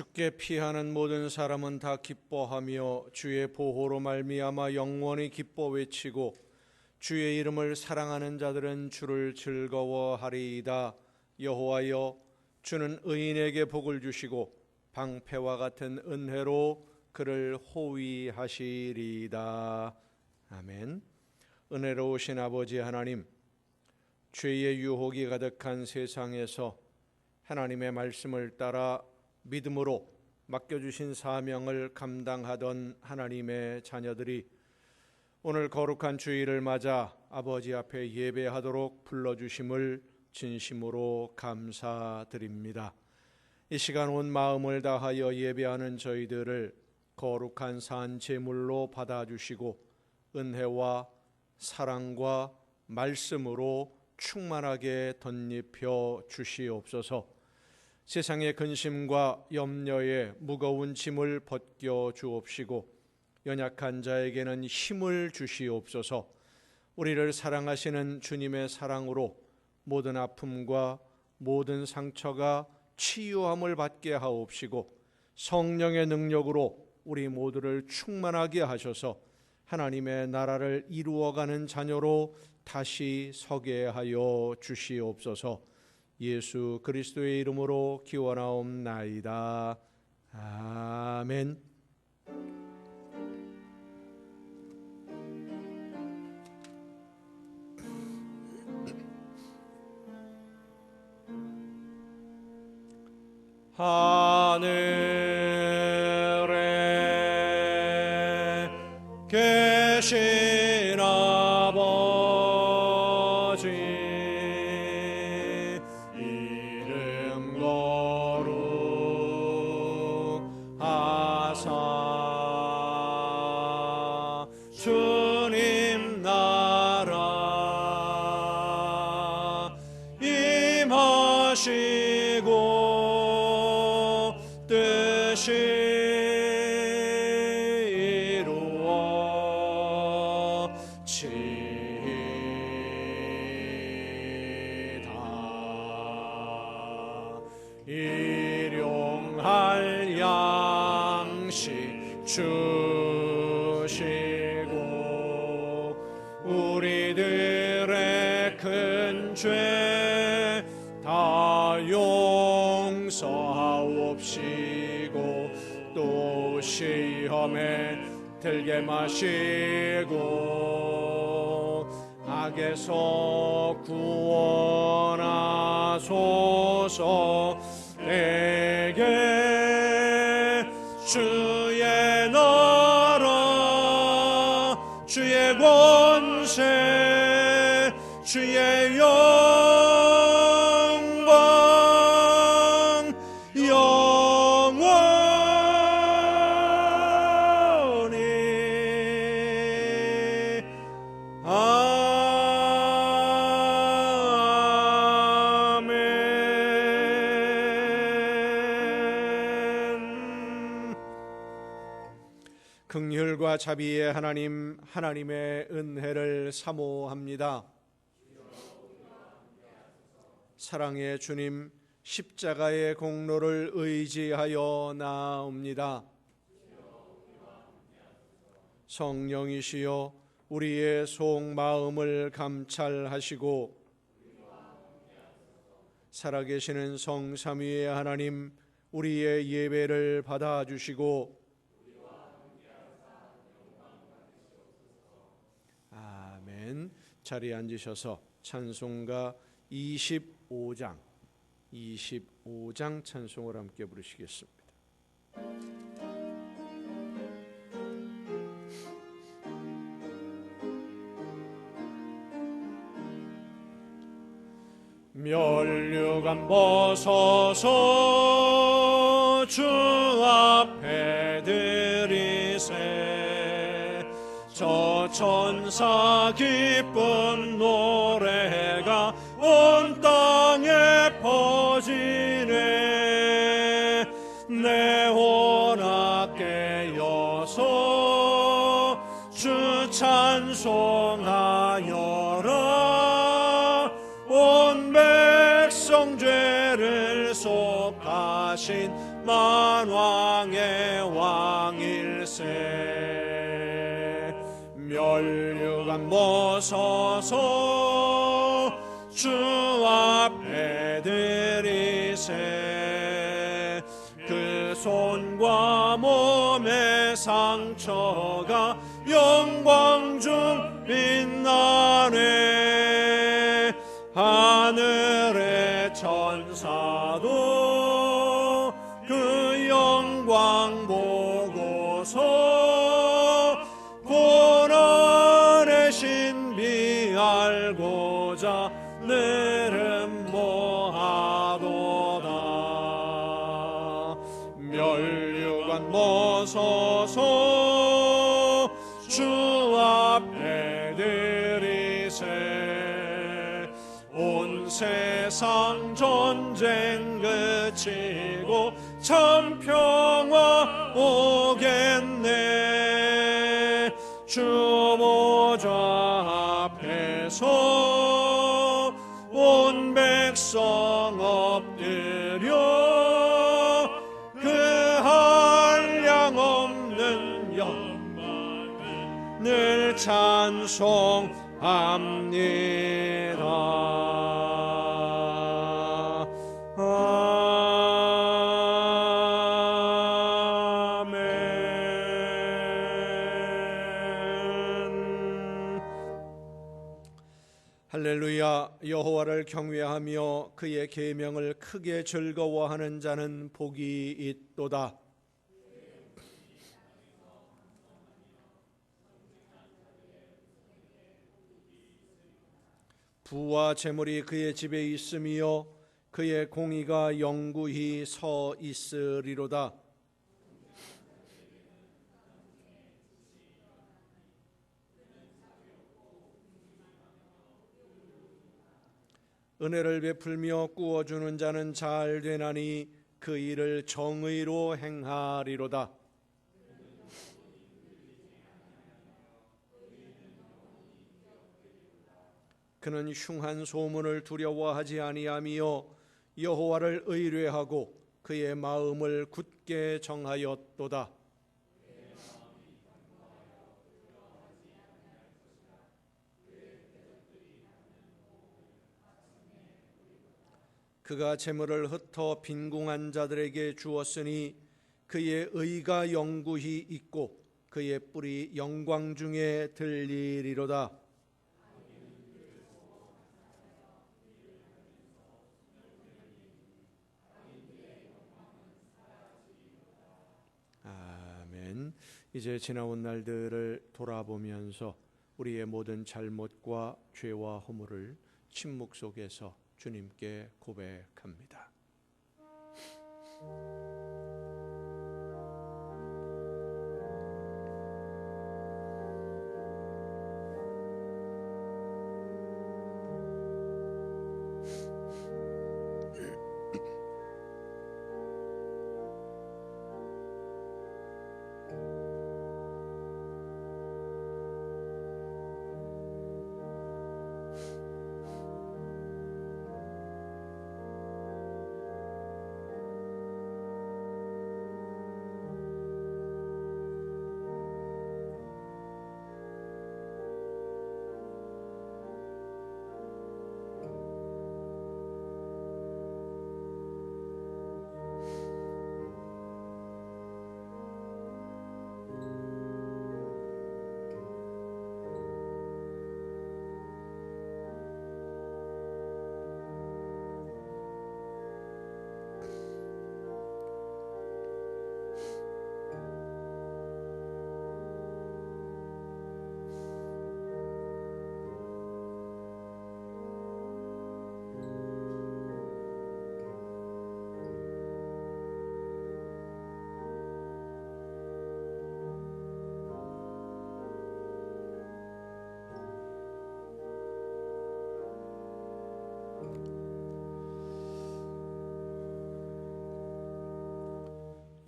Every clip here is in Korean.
주께 피하는 모든 사람은 다 기뻐하며 주의 보호로 말미암아 영원히 기뻐 외치고 주의 이름을 사랑하는 자들은 주를 즐거워하리이다. 여호와여, 주는 의인에게 복을 주시고 방패와 같은 은혜로 그를 호위하시리이다. 아멘. 은혜로우신 아버지 하나님, 죄의 유혹이 가득한 세상에서 하나님의 말씀을 따라 믿음으로 맡겨주신 사명을 감당하던 하나님의 자녀들이 오늘 거룩한 주일을 맞아 아버지 앞에 예배하도록 불러주심을 진심으로 감사드립니다. 이 시간 온 마음을 다하여 예배하는 저희들을 거룩한 산 제물로 받아주시고 은혜와 사랑과 말씀으로 충만하게 덧입혀 주시옵소서. 세상의 근심과 염려에 무거운 짐을 벗겨 주옵시고 연약한 자에게는 힘을 주시옵소서. 우리를 사랑하시는 주님의 사랑으로 모든 아픔과 모든 상처가 치유함을 받게 하옵시고 성령의 능력으로 우리 모두를 충만하게 하셔서 하나님의 나라를 이루어가는 자녀로 다시 서게 하여 주시옵소서. 예수 그리스도의 이름으로 기원하옵나이다. 아멘. 하늘에 계신 아버지, 이름 거룩하사 주님 나라 임하시고 뜻이 이루어지다. 일용할 양식 주시고 우리들의 큰 죄 다 용서하옵시고 또 시험에 들게 마시고 악에서 구원하소서. 내게 주의 나라 주의 권세 주의 영광 영원히 아멘. 긍휼과 자비의 하나님, 하나님의 은혜를 사모합니다. 사랑의 주님, 십자가의 공로를 의지하여 나옵니다. 성령이시여 우리의 속마음을 감찰하시고 살아계시는 성삼위의 하나님, 우리의 예배를 받아주시고 아멘. 자리에 앉으셔서 찬송가 25장 찬송을 함께 부르시겠습니다. 면류관 벗어서 주 앞에 드리세. 저 천사 기쁜 노래가 온 땅에 퍼지네. 내 혼악 깨어서 주 찬송하여라. 온 백성 죄를 들속하신 만왕의 왕일세. 멸류관 모서서 주 앞에 드리세. 그 손과 몸의 상처가 영광 중 빛나네. 하늘의 천사도 그 영광 보고서 고난의 신비 알고자 내름 모하도다. 멸류관 모서서 주 앞에 드리세. 온 세상 전쟁 그치고 참 평화 오겠네. 주 보좌 앞에서 온 백성 엎드려 그 한량 없는 영광을 늘 찬송합니다. 할렐루야. 여호와를 경외하며 그의 계명을 크게 즐거워하는 자는 복이 있도다. 부와 재물이 그의 집에 있으며 그의 공의가 영구히 서 있으리로다. 은혜를 베풀며 꾸어주는 자는 잘 되나니 그 일을 정의로 행하리로다. 그는 흉한 소문을 두려워하지 아니하며 여호와를 의뢰하고 그의 마음을 굳게 정하였도다. 그가 재물을 흩어 빈궁한 자들에게 주었으니 그의 의가 영구히 있고 그의 뿔이 영광 중에 들리리로다. 아멘. 이제 지나온 날들을 돌아보면서 우리의 모든 잘못과 죄와 허물을 침묵 속에서 주님께 고백합니다.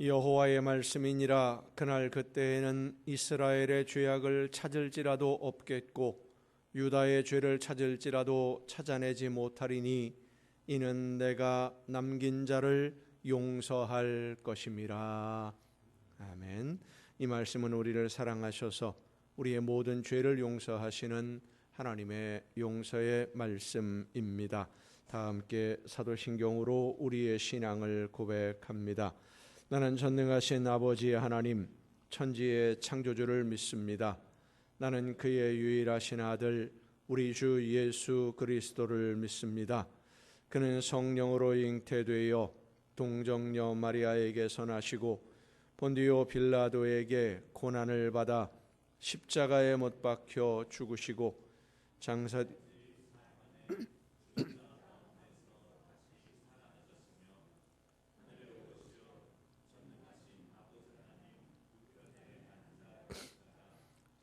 여호와의 말씀이니라. 그날 그때에는 이스라엘의 죄악을 찾을지라도 없겠고 유다의 죄를 찾을지라도 찾아내지 못하리니 이는 내가 남긴 자를 용서할 것임이라. 아멘. 이 말씀은 우리를 사랑하셔서 우리의 모든 죄를 용서하시는 하나님의 용서의 말씀입니다. 다 함께 사도신경으로 우리의 신앙을 고백합니다. 나는 전능하신 아버지의 하나님, 천지의 창조주를 믿습니다. 나는 그의 유일하신 아들 우리 주 예수 그리스도를 믿습니다. 그는 성령으로 잉태되어 동정녀 마리아에게서 나시고 본디오 빌라도에게 고난을 받아 십자가에 못 박혀 죽으시고 장사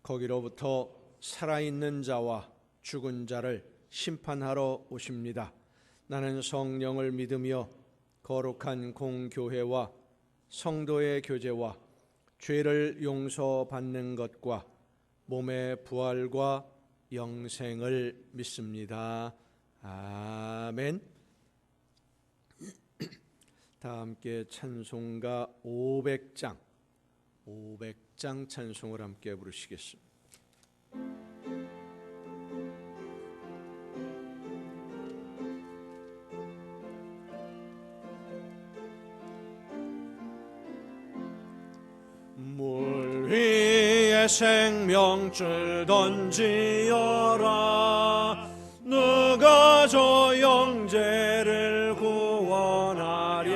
거기로부터 살아있는 자와 죽은 자를 심판하러 오십니다. 나는 성령을 믿으며 거룩한 공교회와 성도의 교제와 죄를 용서받는 것과 몸의 부활과 영생을 믿습니다. 아멘. 다 함께 찬송가 500장 찬송을 함께 부르시겠습니다. 물 위에 생명줄 던지어라. 누가 저 영재를 구원하랴.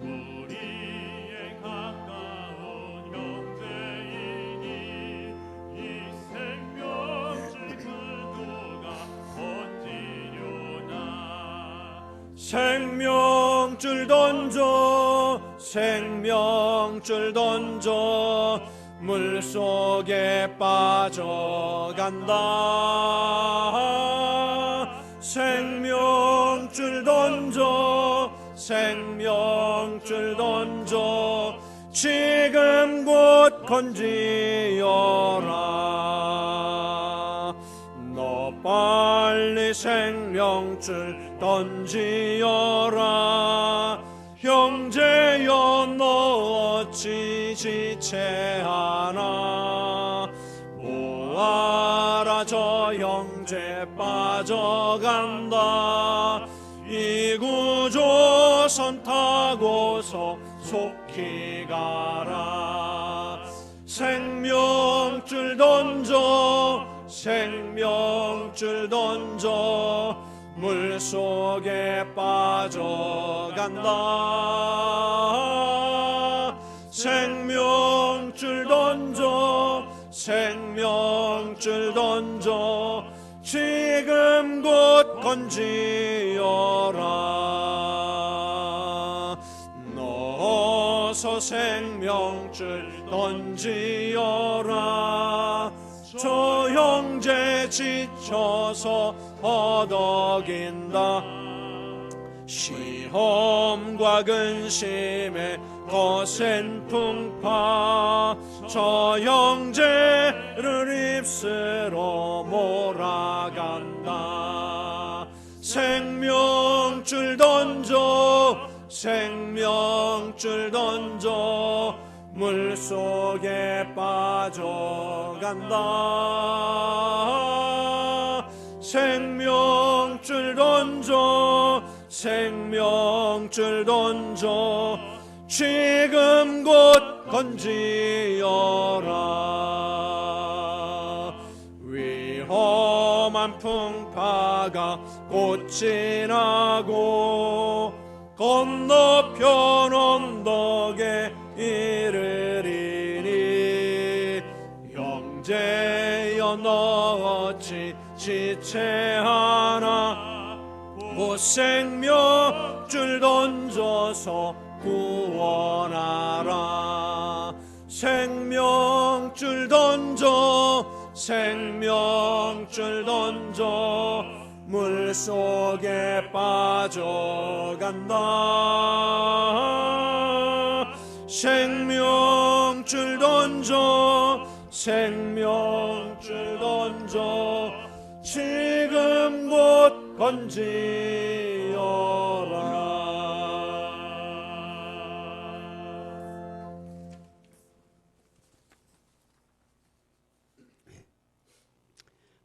우리의 가까운 형제이니 이 생명줄 누가 던지려나. 생명줄 던져 생명줄 던져 물속에 빠져간다. 생명줄 던져 생명줄 던져 지금 곧 건지어라. 너 빨리 생명줄 던지어라. 형제여 너 어찌 지체하나. 보아라 저 형제 빠져간다. 이구조선 타고서 속히 가라. 생명줄 던져 생명줄 던져 물속에 빠져간다. 생명줄 던져 생명줄 던져 지금 곧 건지어라. 넣어서 생명줄 던지어라. 저 형제 지쳐서 허덕인다. 시험과 근심에 거센 풍파 저 형제를 입술로 몰아간다. 생명줄 던져 생명줄 던져 물속에 빠져간다. 생명줄 던져 생명줄 던져 지금 곧 건지어라. 위험한 풍파가 곧 지나고 건너편 언덕에 이르리니. 형제여 너 어찌 지체하나. 곧 생명줄 던져서 구원하라. 생명줄 던져 생명줄 던져 물속에 빠져간다. 생명줄 던져 생명줄 던져 지금 곧 건지어라.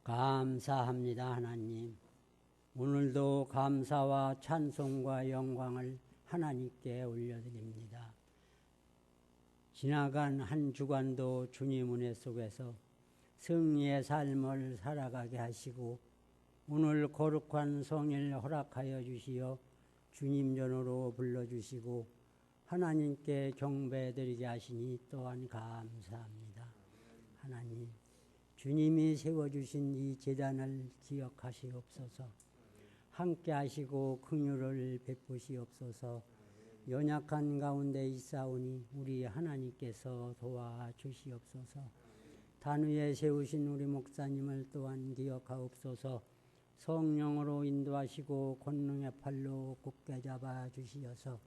감사합니다, 하나님. 오늘도 감사와 찬송과 영광을 하나님께 올려드립니다. 지나간 한 주간도 주님 은혜 속에서 승리의 삶을 살아가게 하시고 오늘 거룩한 성일 허락하여 주시어 주님 전으로 불러주시고 하나님께 경배드리게 하시니 또한 감사합니다. 하나님, 주님이 세워주신 이 제단을 기억하시옵소서. 함께 하시고 긍휼을 베푸시옵소서. 연약한 가운데 있사오니 우리 하나님께서 도와주시옵소서. 단위에 세우신 우리 목사님을 또한 기억하옵소서. 성령으로 인도하시고 권능의 팔로 굳게 잡아 주시어서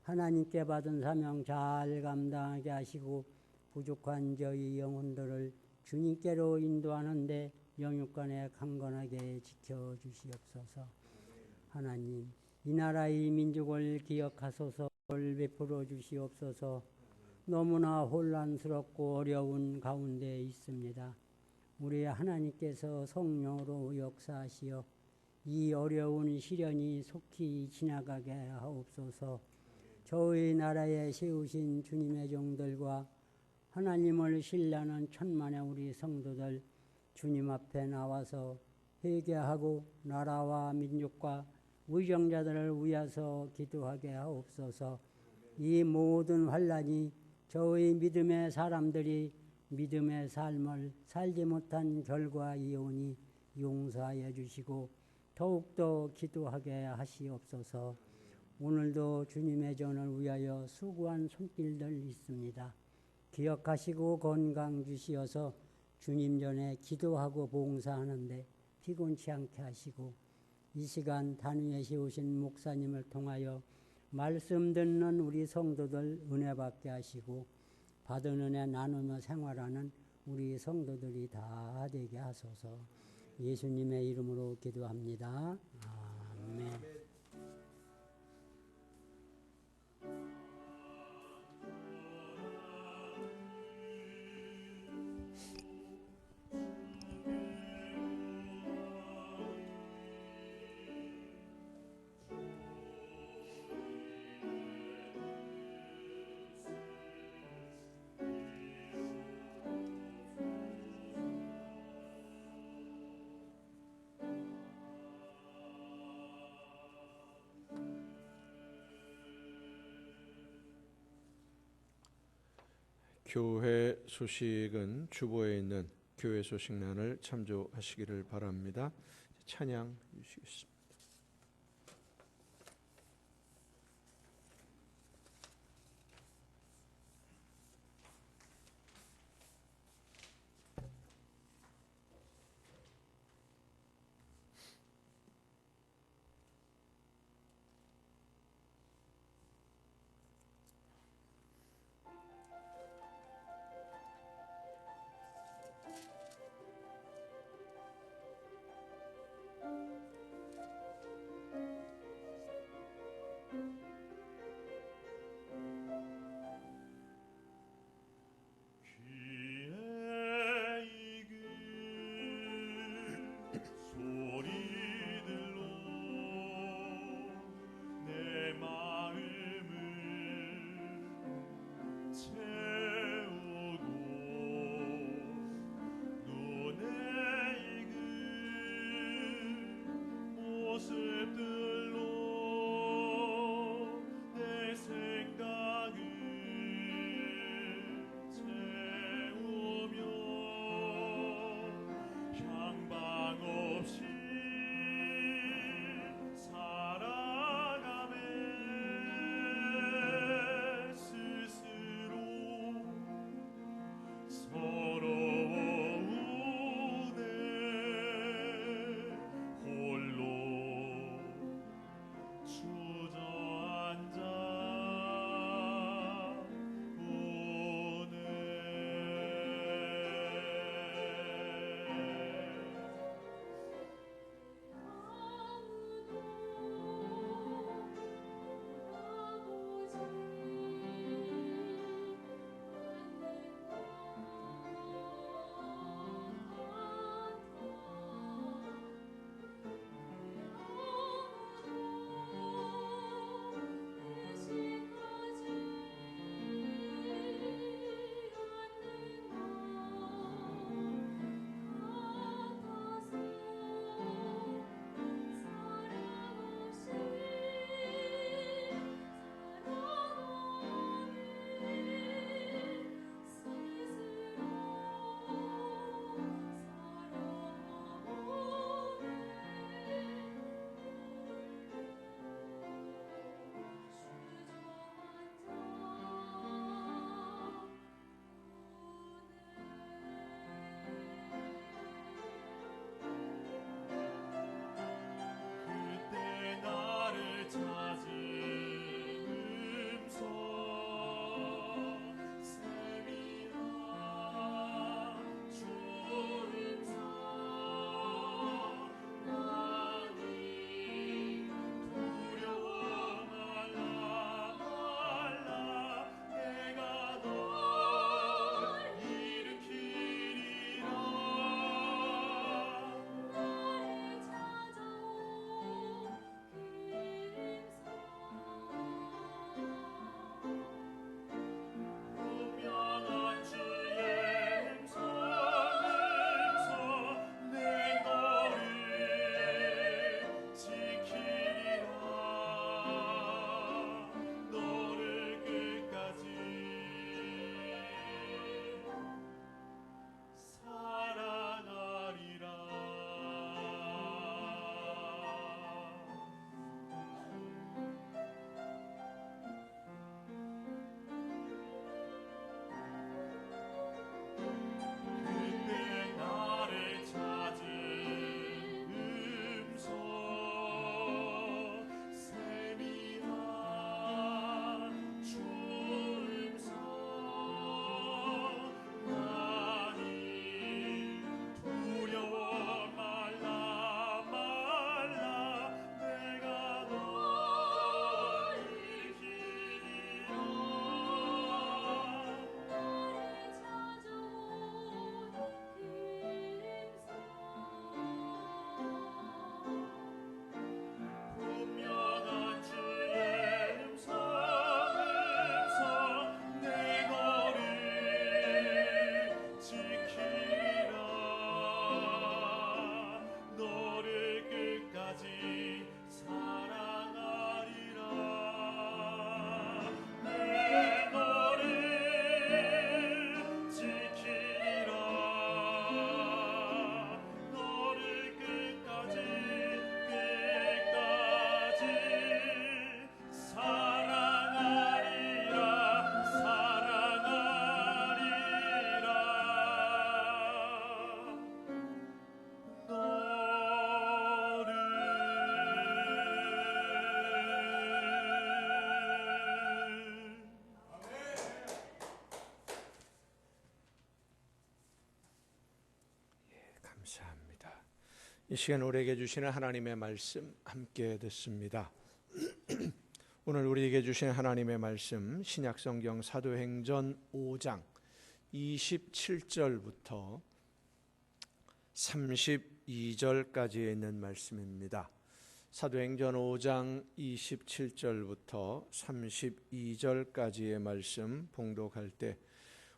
하나님께 받은 사명 잘 감당하게 하시고 부족한 저희 영혼들을 주님께로 인도하는데 영육간에 강건하게 지켜주시옵소서. 하나님, 이 나라의 민족을 기억하소서. 베풀어 주시옵소서. 너무나 혼란스럽고 어려운 가운데 있습니다. 우리 하나님께서 성령으로 역사하시어 이 어려운 시련이 속히 지나가게 하옵소서. 저희 나라에 세우신 주님의 종들과 하나님을 신뢰하는 천만의 우리 성도들 주님 앞에 나와서 회개하고 나라와 민족과 의정자들을 위하여 기도하게 하옵소서. 이 모든 환난이 저희 믿음의 사람들이 믿음의 삶을 살지 못한 결과이오니 용서하여 주시고 더욱더 기도하게 하시옵소서. 오늘도 주님의 전을 위하여 수고한 손길들 있습니다. 기억하시고 건강 주시어서 주님 전에 기도하고 봉사하는데 피곤치 않게 하시고 이 시간 단위에 세우신 목사님을 통하여 말씀 듣는 우리 성도들 은혜 받게 하시고 받은 은혜 나누며 생활하는 우리 성도들이 다 되게 하소서. 예수님의 이름으로 기도합니다. 아멘. 교회 소식은 주보에 있는 교회 소식란을 참조하시기를 바랍니다. 찬양 주시겠습니다. 이 시간 우리에게 주시는 하나님의 말씀 함께 듣습니다. 오늘 우리에게 주신 하나님의 말씀 신약성경 사도행전 5장 27절부터 32절까지에 있는 말씀입니다. 사도행전 5장 27절부터 32절까지의 말씀 봉독할 때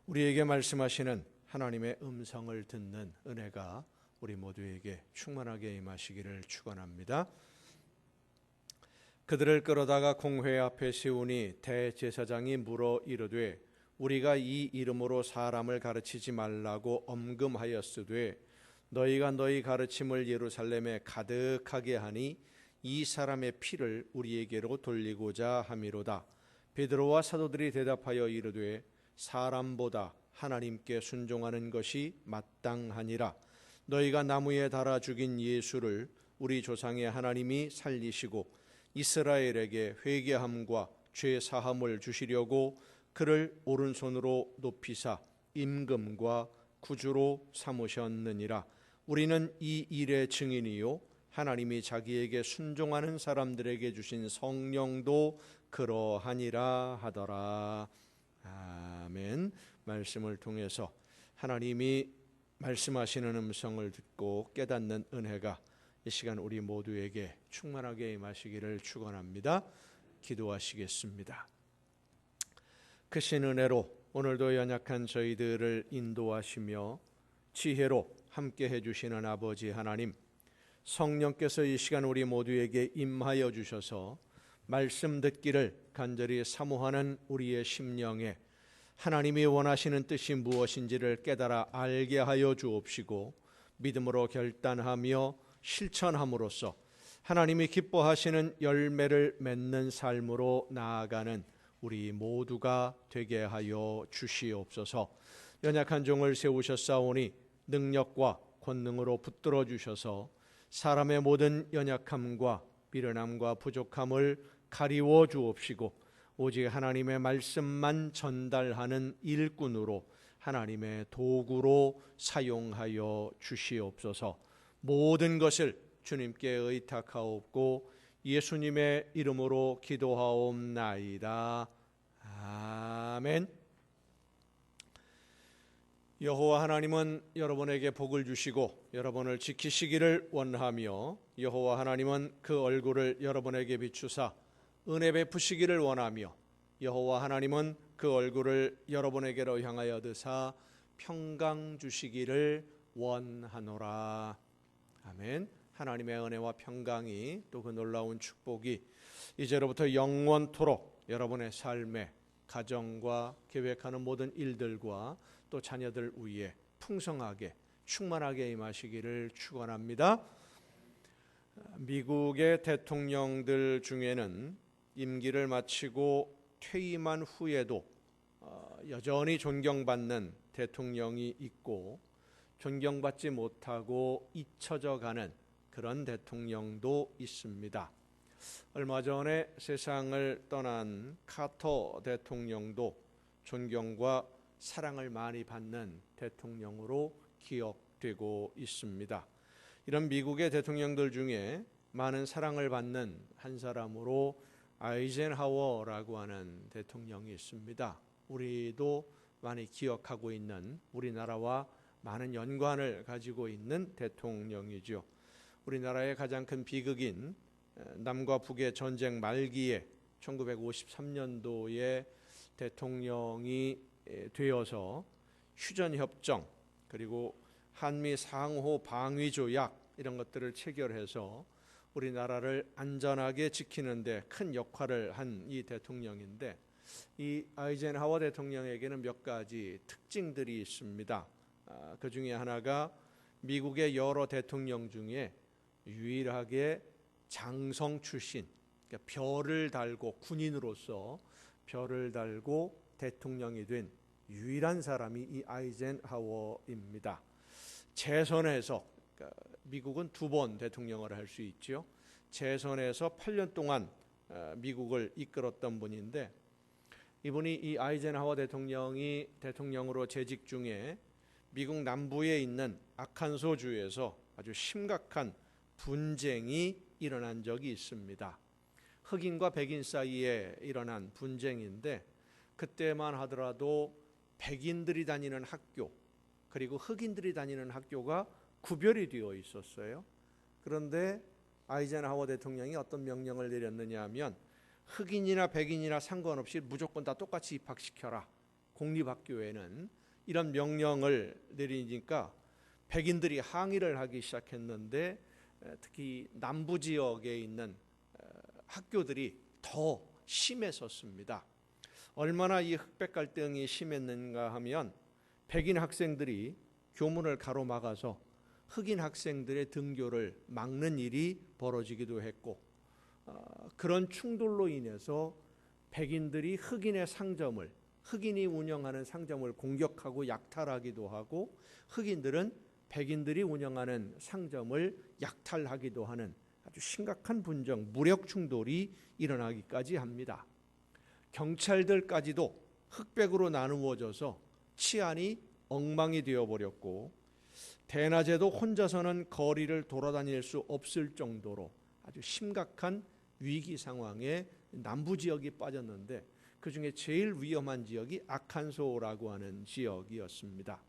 우리에게 말씀하시는 하나님의 음성을 듣는 은혜가 우리 모두에게 충만하게 임하시기를 축원합니다. 그들을 끌어다가 공회 앞에 세우니 대제사장이 물어 이르되 우리가 이 이름으로 사람을 가르치지 말라고 엄금하였으되 너희가 너희 가르침을 예루살렘에 가득하게 하니 이 사람의 피를 우리에게로 돌리고자 함이로다. 베드로와 사도들이 대답하여 이르되 사람보다 하나님께 순종하는 것이 마땅하니라. 너희가 나무에 달아 죽인 예수를 우리 조상의 하나님이 살리시고 이스라엘에게 회개함과 죄 사함을 주시려고 그를 오른손으로 높이사 임금과 구주로 삼으셨느니라. 우리는 이 일의 증인이요 하나님이 자기에게 순종하는 사람들에게 주신 성령도 그러하니라 하더라. 아멘. 말씀을 통해서 하나님이 말씀하시는 음성을 듣고 깨닫는 은혜가 이 시간 우리 모두에게 충만하게 임하시기를 축원합니다. 기도하시겠습니다. 크신 은혜로 오늘도 연약한 저희들을 인도하시며 지혜로 함께 해주시는 아버지 하나님, 성령께서 이 시간 우리 모두에게 임하여 주셔서 말씀 듣기를 간절히 사모하는 우리의 심령에 하나님이 원하시는 뜻이 무엇인지를 깨달아 알게 하여 주옵시고 믿음으로 결단하며 실천함으로써 하나님이 기뻐하시는 열매를 맺는 삶으로 나아가는 우리 모두가 되게 하여 주시옵소서. 연약한 종을 세우셨사오니 능력과 권능으로 붙들어 주셔서 사람의 모든 연약함과 미련함과 부족함을 가리워 주옵시고 오직 하나님의 말씀만 전달하는 일꾼으로 하나님의 도구로 사용하여 주시옵소서. 모든 것을 주님께 의탁하옵고 예수님의 이름으로 기도하옵나이다. 아멘. 여호와 하나님은 여러분에게 복을 주시고 여러분을 지키시기를 원하며 여호와 하나님은 그 얼굴을 여러분에게 비추사 은혜 베푸시기를 원하며 여호와 하나님은 그 얼굴을 여러분에게로 향하여 드사 평강 주시기를 원하노라. 아멘. 하나님의 은혜와 평강이 또 그 놀라운 축복이 이제로부터 영원토록 여러분의 삶에 가정과 계획하는 모든 일들과 또 자녀들 위에 풍성하게 충만하게 임하시기를 축원합니다. 미국의 대통령들 중에는 임기를 마치고 퇴임한 후에도 여전히 존경받는 대통령이 있고 존경받지 못하고 잊혀져 가는 그런 대통령도 있습니다. 얼마 전에 세상을 떠난 카터 대통령도 존경과 사랑을 많이 받는 대통령으로 기억되고 있습니다. 이런 미국의 대통령들 중에 많은 사랑을 받는 한 사람으로 아이젠하워라고 하는 대통령이 있습니다. 우리도 많이 기억하고 있는 우리나라와 많은 연관을 가지고 있는 대통령이죠. 우리나라의 가장 큰 비극인 남과 북의 전쟁 말기에 1953년도에 대통령이 되어서 휴전협정 그리고 한미 상호 방위 조약 이런 것들을 체결해서 우리나라를 안전하게 지키는 데 큰 역할을 한 이 대통령인데 이 아이젠하워 대통령에게는 몇 가지 특징들이 있습니다. 그 중에 하나가 미국의 여러 대통령 중에 유일하게 장성 출신, 그러니까 별을 달고 군인으로서 별을 달고 대통령이 된 유일한 사람이 이 아이젠하워입니다. 재선에서 그러니까 미국은 2번 대통령을 할 수 있죠. 재선에서 8년 동안 미국을 이끌었던 분인데 이분이 이 아이젠하워 대통령이 대통령으로 재직 중에 미국 남부에 있는 아칸소주에서 아주 심각한 분쟁이 일어난 적이 있습니다. 흑인과 백인 사이에 일어난 분쟁인데 그때만 하더라도 백인들이 다니는 학교 그리고 흑인들이 다니는 학교가 구별이 되어 있었어요. 그런데 아이젠하워 대통령이 어떤 명령을 내렸느냐 하면 흑인이나 백인이나 상관없이 무조건 다 똑같이 입학시켜라. 공립학교에는 이런 명령을 내리니까 백인들이 항의를 하기 시작했는데 특히 남부 지역에 있는 학교들이 더 심했었습니다. 얼마나 이 흑백 갈등이 심했는가 하면 백인 학생들이 교문을 가로막아서 흑인 학생들의 등교를 막는 일이 벌어지기도 했고 그런 충돌로 인해서 백인들이 흑인의 상점을 흑인이 운영하는 상점을 공격하고 약탈하기도 하고 흑인들은 백인들이 운영하는 상점을 약탈하기도 하는 아주 심각한 분쟁, 무력 충돌이 일어나기까지 합니다. 경찰들까지도 흑백으로 나누어져서 치안이 엉망이 되어버렸고 대낮에도 혼자서는 거리를 돌아다닐 수 없을 정도로 아주 심각한 위기 상황에 남부 지역이 빠졌는데 그중에 제일 위험한 지역이 아칸소라고 하는 지역이었습니다.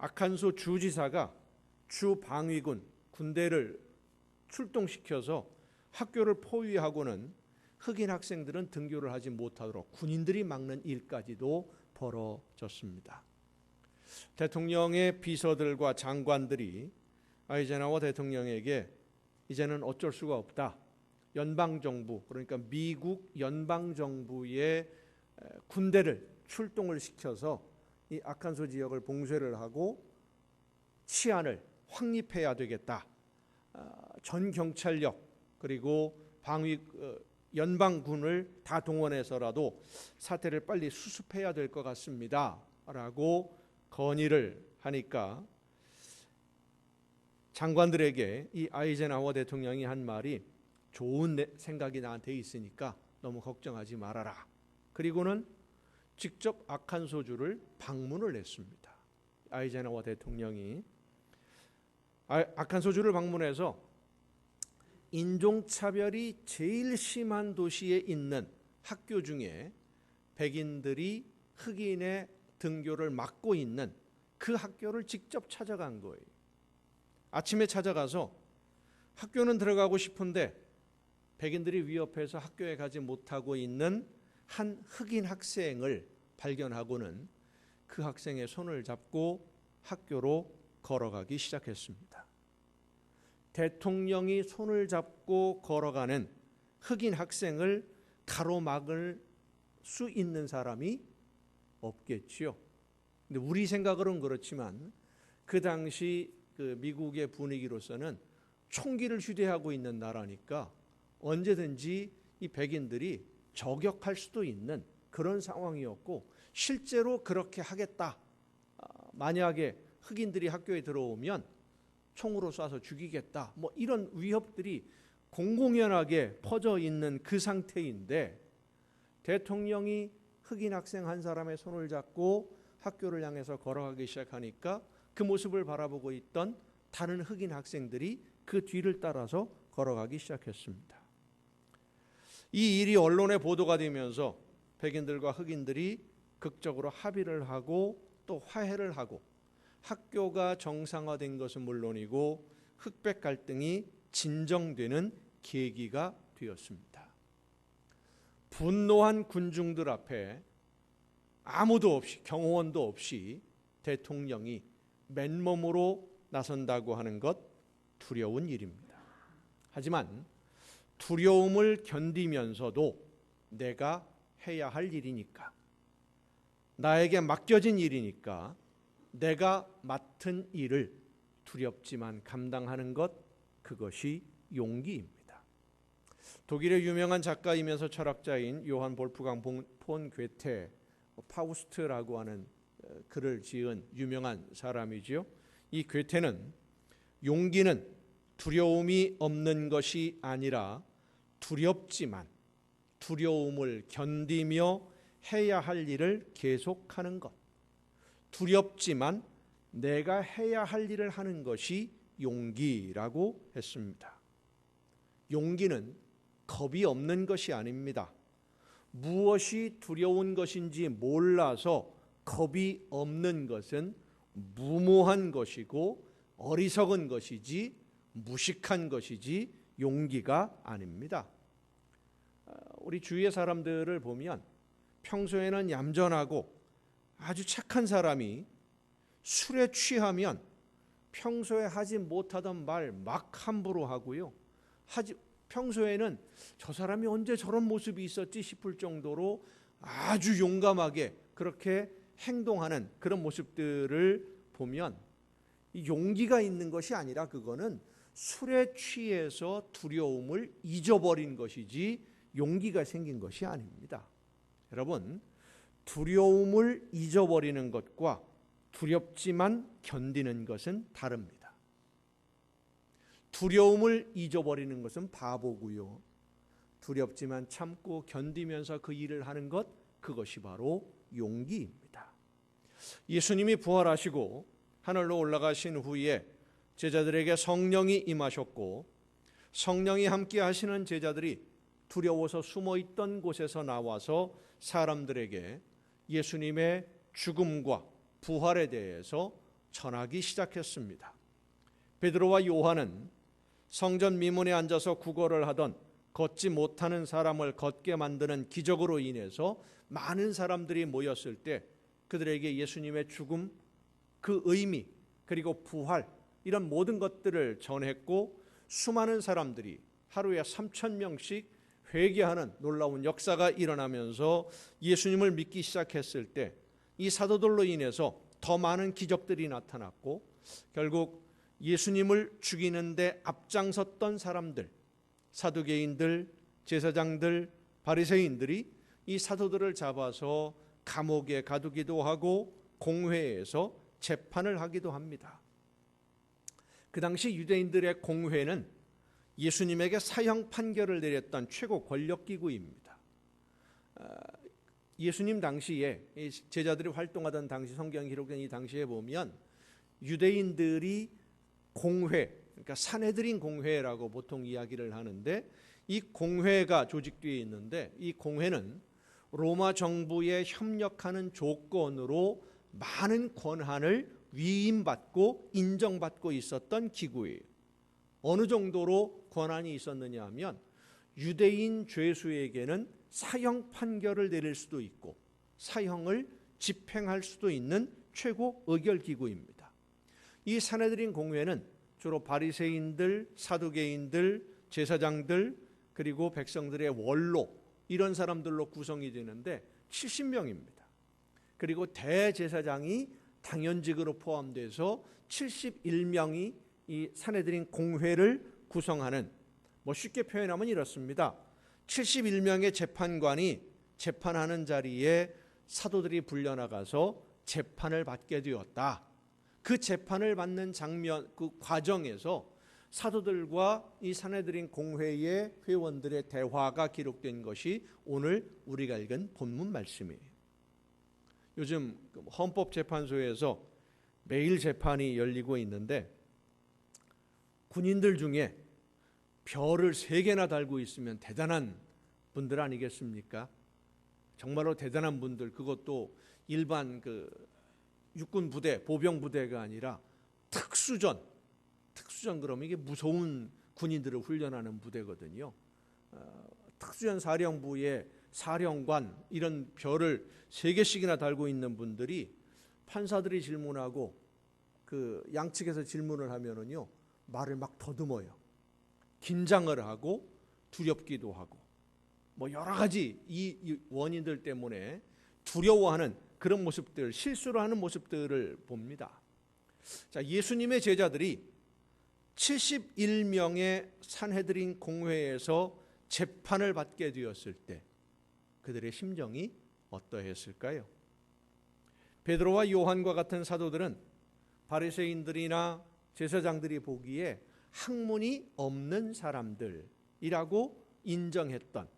아칸소 주지사가 주 방위군 군대를 출동시켜서 학교를 포위하고는 흑인 학생들은 등교를 하지 못하도록 군인들이 막는 일까지도 벌어졌습니다. 대통령의 비서들과 장관들이 아이젠하워 대통령에게 이제는 어쩔 수가 없다. 연방정부 그러니까 미국 연방정부의 군대를 출동을 시켜서 이 아칸소 지역을 봉쇄를 하고 치안을 확립해야 되겠다. 전 경찰력 그리고 방위 연방군을 다 동원해서라도 사태를 빨리 수습해야 될 것 같습니다. 라고 건의를 하니까 장관들에게 이 아이젠하워 대통령이 한 말이 좋은 생각이 나한테 있으니까 너무 걱정하지 말아라. 그리고는 직접 아칸소주를 방문을 했습니다. 아이젠하워 대통령이 아칸소주를 방문해서 인종차별이 제일 심한 도시에 있는 학교 중에 백인들이 흑인의 등교를 막고 있는 그 학교를 직접 찾아간 거예요. 아침에 찾아가서 학교는 들어가고 싶은데 백인들이 위협해서 학교에 가지 못하고 있는 한 흑인 학생을 발견하고는 그 학생의 손을 잡고 학교로 걸어가기 시작했습니다. 대통령이 손을 잡고 걸어가는 흑인 학생을 가로막을 수 있는 사람이 없겠지요. 근데 우리 생각으로는 그렇지만 그 당시 그 미국의 분위기로서는 총기를 휴대하고 있는 나라니까 언제든지 이 백인들이 저격할 수도 있는 그런 상황이었고 실제로 그렇게 하겠다. 만약에 흑인들이 학교에 들어오면 총으로 쏴서 죽이겠다. 뭐 이런 위협들이 공공연하게 퍼져 있는 그 상태인데 대통령이 흑인 학생 한 사람의 손을 잡고 학교를 향해서 걸어가기 시작하니까 그 모습을 바라보고 있던 다른 흑인 학생들이 그 뒤를 따라서 걸어가기 시작했습니다. 이 일이 언론에 보도가 되면서 백인들과 흑인들이 극적으로 합의를 하고 또 화해를 하고 학교가 정상화된 것은 물론이고 흑백 갈등이 진정되는 계기가 되었습니다. 분노한 군중들 앞에 아무도 없이 경호원도 없이 대통령이 맨몸으로 나선다고 하는 것 두려운 일입니다. 하지만 두려움을 견디면서도 내가 해야 할 일이니까 나에게 맡겨진 일이니까 내가 맡은 일을 두렵지만 감당하는 것 그것이 용기입니다. 독일의 유명한 작가이면서 철학자인 요한 볼프강 폰 괴테 파우스트라고 하는 글을 지은 유명한 사람이지요. 이 괴테는 용기는 두려움이 없는 것이 아니라 두렵지만 두려움을 견디며 해야 할 일을 계속하는 것. 두렵지만 내가 해야 할 일을 하는 것이 용기라고 했습니다. 용기는 겁이 없는 것이 아닙니다. 무엇이 두려운 것인지 몰라서 겁이 없는 것은 무모한 것이고 어리석은 것이지 무식한 것이지 용기가 아닙니다. 우리 주위의 사람들을 보면 평소에는 얌전하고 아주 착한 사람이 술에 취하면 평소에 하지 못하던 말 막 함부로 하고요. 평소에는 저 사람이 언제 저런 모습이 있었지 싶을 정도로 아주 용감하게 그렇게 행동하는 그런 모습들을 보면 이 용기가 있는 것이 아니라 그거는 술에 취해서 두려움을 잊어버린 것이지 용기가 생긴 것이 아닙니다. 여러분, 두려움을 잊어버리는 것과 두렵지만 견디는 것은 다릅니다. 두려움을 잊어버리는 것은 바보고요. 두렵지만 참고 견디면서 그 일을 하는 것, 그것이 바로 용기입니다. 예수님이 부활하시고 하늘로 올라가신 후에 제자들에게 성령이 임하셨고 성령이 함께 하시는 제자들이 두려워서 숨어있던 곳에서 나와서 사람들에게 예수님의 죽음과 부활에 대해서 전하기 시작했습니다. 베드로와 요한은 성전 미문에 앉아서 구걸을 하던 걷지 못하는 사람을 걷게 만드는 기적으로 인해서 많은 사람들이 모였을 때 그들에게 예수님의 죽음, 그 의미, 그리고 부활, 이런 모든 것들을 전했고 수많은 사람들이 하루에 3,000명씩 회개하는 놀라운 역사가 일어나면서 예수님을 믿기 시작했을 때 이 사도들로 인해서 더 많은 기적들이 나타났고 결국 예수님을 죽이는데 앞장섰던 사람들, 사두개인들, 제사장들, 바리새인들이 이 사도들을 잡아서 감옥에 가두기도 하고 공회에서 재판을 하기도 합니다. 그 당시 유대인들의 공회는 예수님에게 사형 판결을 내렸던 최고 권력기구입니다. 예수님 당시에 제자들이 활동하던 당시 성경 기록된 이 당시에 보면 유대인들이 공회, 그러니까 산헤드린 공회라고 보통 이야기를 하는데 이 공회가 조직되어 있는데 이 공회는 로마 정부에 협력하는 조건으로 많은 권한을 위임받고 인정받고 있었던 기구예요. 어느 정도로 권한이 있었느냐 하면 유대인 죄수에게는 사형 판결을 내릴 수도 있고 사형을 집행할 수도 있는 최고 의결기구입니다. 이 산헤드린 공회는 주로 바리새인들, 사두개인들, 제사장들 그리고 백성들의 원로 이런 사람들로 구성이 되는데 70명입니다. 그리고 대제사장이 당연직으로 포함돼서 71명이 이 산헤드린 공회를 구성하는, 쉽게 표현하면 이렇습니다. 71명의 재판관이 재판하는 자리에 사도들이 불려나가서 재판을 받게 되었다. 그 재판을 받는 장면, 그 과정에서 사도들과 이 산헤드린 공회의 회원들의 대화가 기록된 것이 오늘 우리가 읽은 본문 말씀이에요. 요즘 헌법재판소에서 매일 재판이 열리고 있는데 군인들 중에 별을 3개나 달고 있으면 대단한 분들 아니겠습니까? 정말로 대단한 분들, 그것도 일반 육군 부대, 보병 부대가 아니라 특수전 그러면 이게 무서운 군인들을 훈련하는 부대거든요. 특수전 사령부의 사령관, 이런 별을 3개씩이나 달고 있는 분들이 판사들이 질문하고 그 양측에서 질문을 하면은요 말을 막 더듬어요. 긴장을 하고 두렵기도 하고 여러 가지 이 원인들 때문에 두려워하는 그런 모습들, 실수를 하는 모습들을 봅니다. 자, 예수님의 제자들이 71명의 산헤드린 공회에서 재판을 받게 되었을 때 그들의 심정이 어떠했을까요? 베드로와 요한과 같은 사도들은 바리새인들이나 제사장들이 보기에 학문이 없는 사람들이라고 인정했던,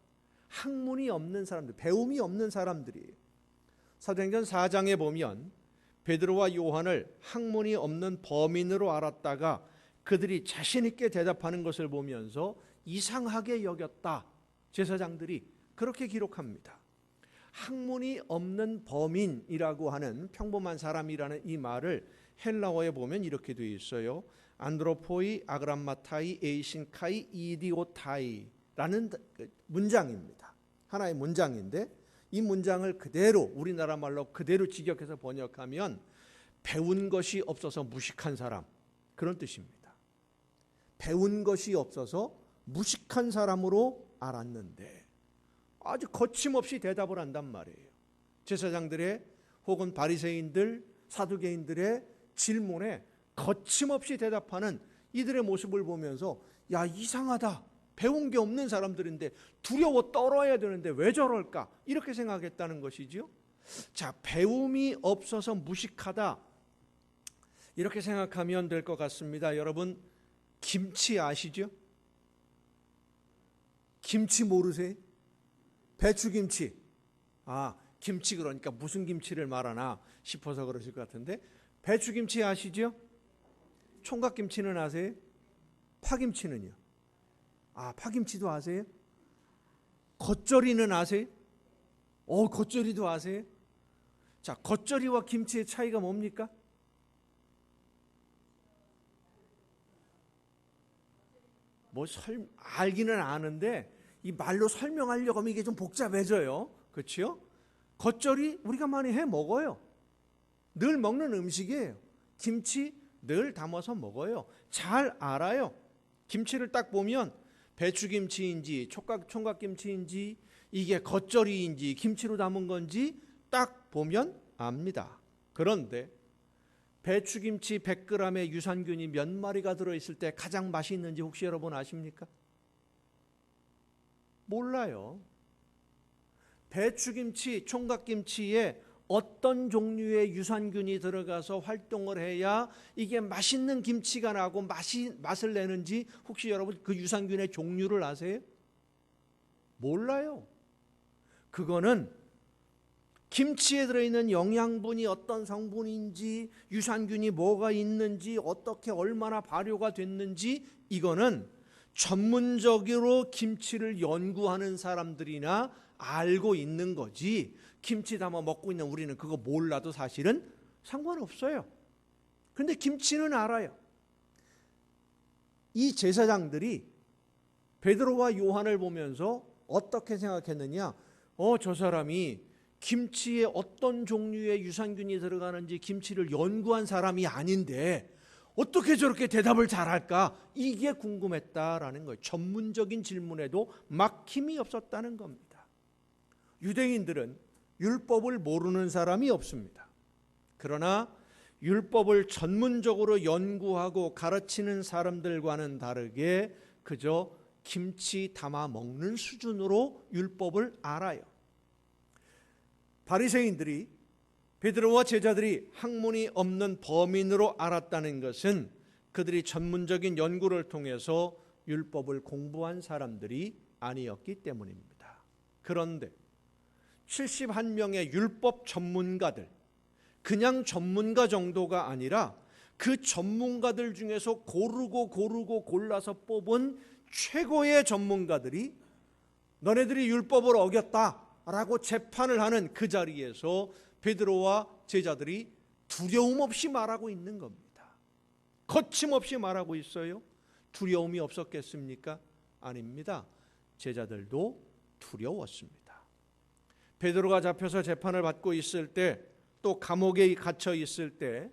학문이 없는 사람들, 배움이 없는 사람들이에요. 사도행전 4장에 보면 베드로와 요한을 학문이 없는 범인으로 알았다가 그들이 자신 있게 대답하는 것을 보면서 이상하게 여겼다. 제사장들이 그렇게 기록합니다. 학문이 없는 범인이라고 하는 평범한 사람이라는 이 말을 헬라어에 보면 이렇게 되어 있어요. 안드로포이 아그람마타이 에이신카이 이디오타이라는 문장입니다. 하나의 문장인데 이 문장을 그대로 우리나라 말로 그대로 직역해서 번역하면 배운 것이 없어서 무식한 사람, 그런 뜻입니다. 배운 것이 없어서 무식한 사람으로 알았는데 아주 거침없이 대답을 한단 말이에요. 제사장들의 혹은 바리새인들, 사두개인들의 질문에 거침없이 대답하는 이들의 모습을 보면서 야, 이상하다. 배운 게 없는 사람들인데 두려워 떨어야 되는데 왜 저럴까? 이렇게 생각했다는 것이지요. 자, 배움이 없어서 무식하다. 이렇게 생각하면 될 것 같습니다. 여러분, 김치 아시죠? 김치 모르세요? 배추김치. 아, 김치 그러니까 무슨 김치를 말하나 싶어서 그러실 것 같은데 배추김치 아시죠? 총각김치는 아세요? 파김치는요? 아, 파김치도 아세요? 겉절이는 아세요? 겉절이도 아세요? 자, 겉절이와 김치의 차이가 뭡니까? 알기는 아는데 이 말로 설명하려고 하면 이게 좀 복잡해져요. 그렇죠? 겉절이 우리가 많이 해 먹어요. 늘 먹는 음식이에요. 김치 늘 담아서 먹어요. 잘 알아요. 김치를 딱 보면 배추김치인지 총각김치인지 이게 겉절이인지 김치로 담은 건지 딱 보면 압니다. 그런데 배추김치 100g에 유산균이 몇 마리가 들어있을 때 가장 맛있는지 혹시 여러분 아십니까? 몰라요. 배추김치, 총각김치에 어떤 종류의 유산균이 들어가서 활동을 해야 이게 맛있는 김치가 나고 맛을 내는지 혹시 여러분 그 유산균의 종류를 아세요? 몰라요. 그거는 김치에 들어있는 영양분이 어떤 성분인지 유산균이 뭐가 있는지 어떻게 얼마나 발효가 됐는지 이거는 전문적으로 김치를 연구하는 사람들이나 알고 있는 거지 김치 담아 먹고 있는 우리는 그거 몰라도 사실은 상관없어요. 그런데 김치는 알아요. 이 제사장들이 베드로와 요한을 보면서 어떻게 생각했느냐? 저 사람이 김치에 어떤 종류의 유산균이 들어가는지 김치를 연구한 사람이 아닌데 어떻게 저렇게 대답을 잘할까? 이게 궁금했다라는 거예요. 전문적인 질문에도 막힘이 없었다는 겁니다. 유대인들은 율법을 모르는 사람이 없습니다. 그러나 율법을 전문적으로 연구하고 가르치는 사람들과는 다르게 그저 김치 담아 먹는 수준으로 율법을 알아요. 바리새인들이 베드로와 제자들이 학문이 없는 범인으로 알았다는 것은 그들이 전문적인 연구를 통해서 율법을 공부한 사람들이 아니었기 때문입니다. 그런데 71명의 율법 전문가들, 그냥 전문가 정도가 아니라 그 전문가들 중에서 고르고 골라서 뽑은 최고의 전문가들이 너네들이 율법을 어겼다라고 재판을 하는 그 자리에서 베드로와 제자들이 두려움 없이 말하고 있는 겁니다. 거침없이 말하고 있어요. 두려움이 없었겠습니까? 아닙니다. 제자들도 두려웠습니다. 베드로가 잡혀서 재판을 받고 있을 때, 또 감옥에 갇혀 있을 때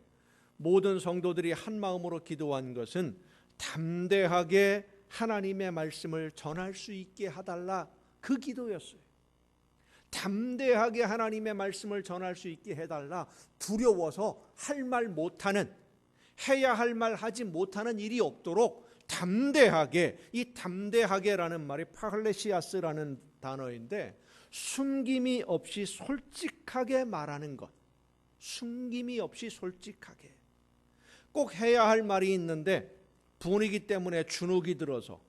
모든 성도들이 한 마음으로 기도한 것은 담대하게 하나님의 말씀을 전할 수 있게 해달라, 그 기도였어요. 담대하게 하나님의 말씀을 전할 수 있게 해달라. 두려워서 할 말 못하는, 해야 할 말 하지 못하는 일이 없도록 담대하게, 이 담대하게라는 말이 파클레시아스라는 단어인데 숨김이 없이 솔직하게 말하는 것, 숨김이 없이 솔직하게. 꼭 해야 할 말이 있는데 분위기 때문에 주눅이 들어서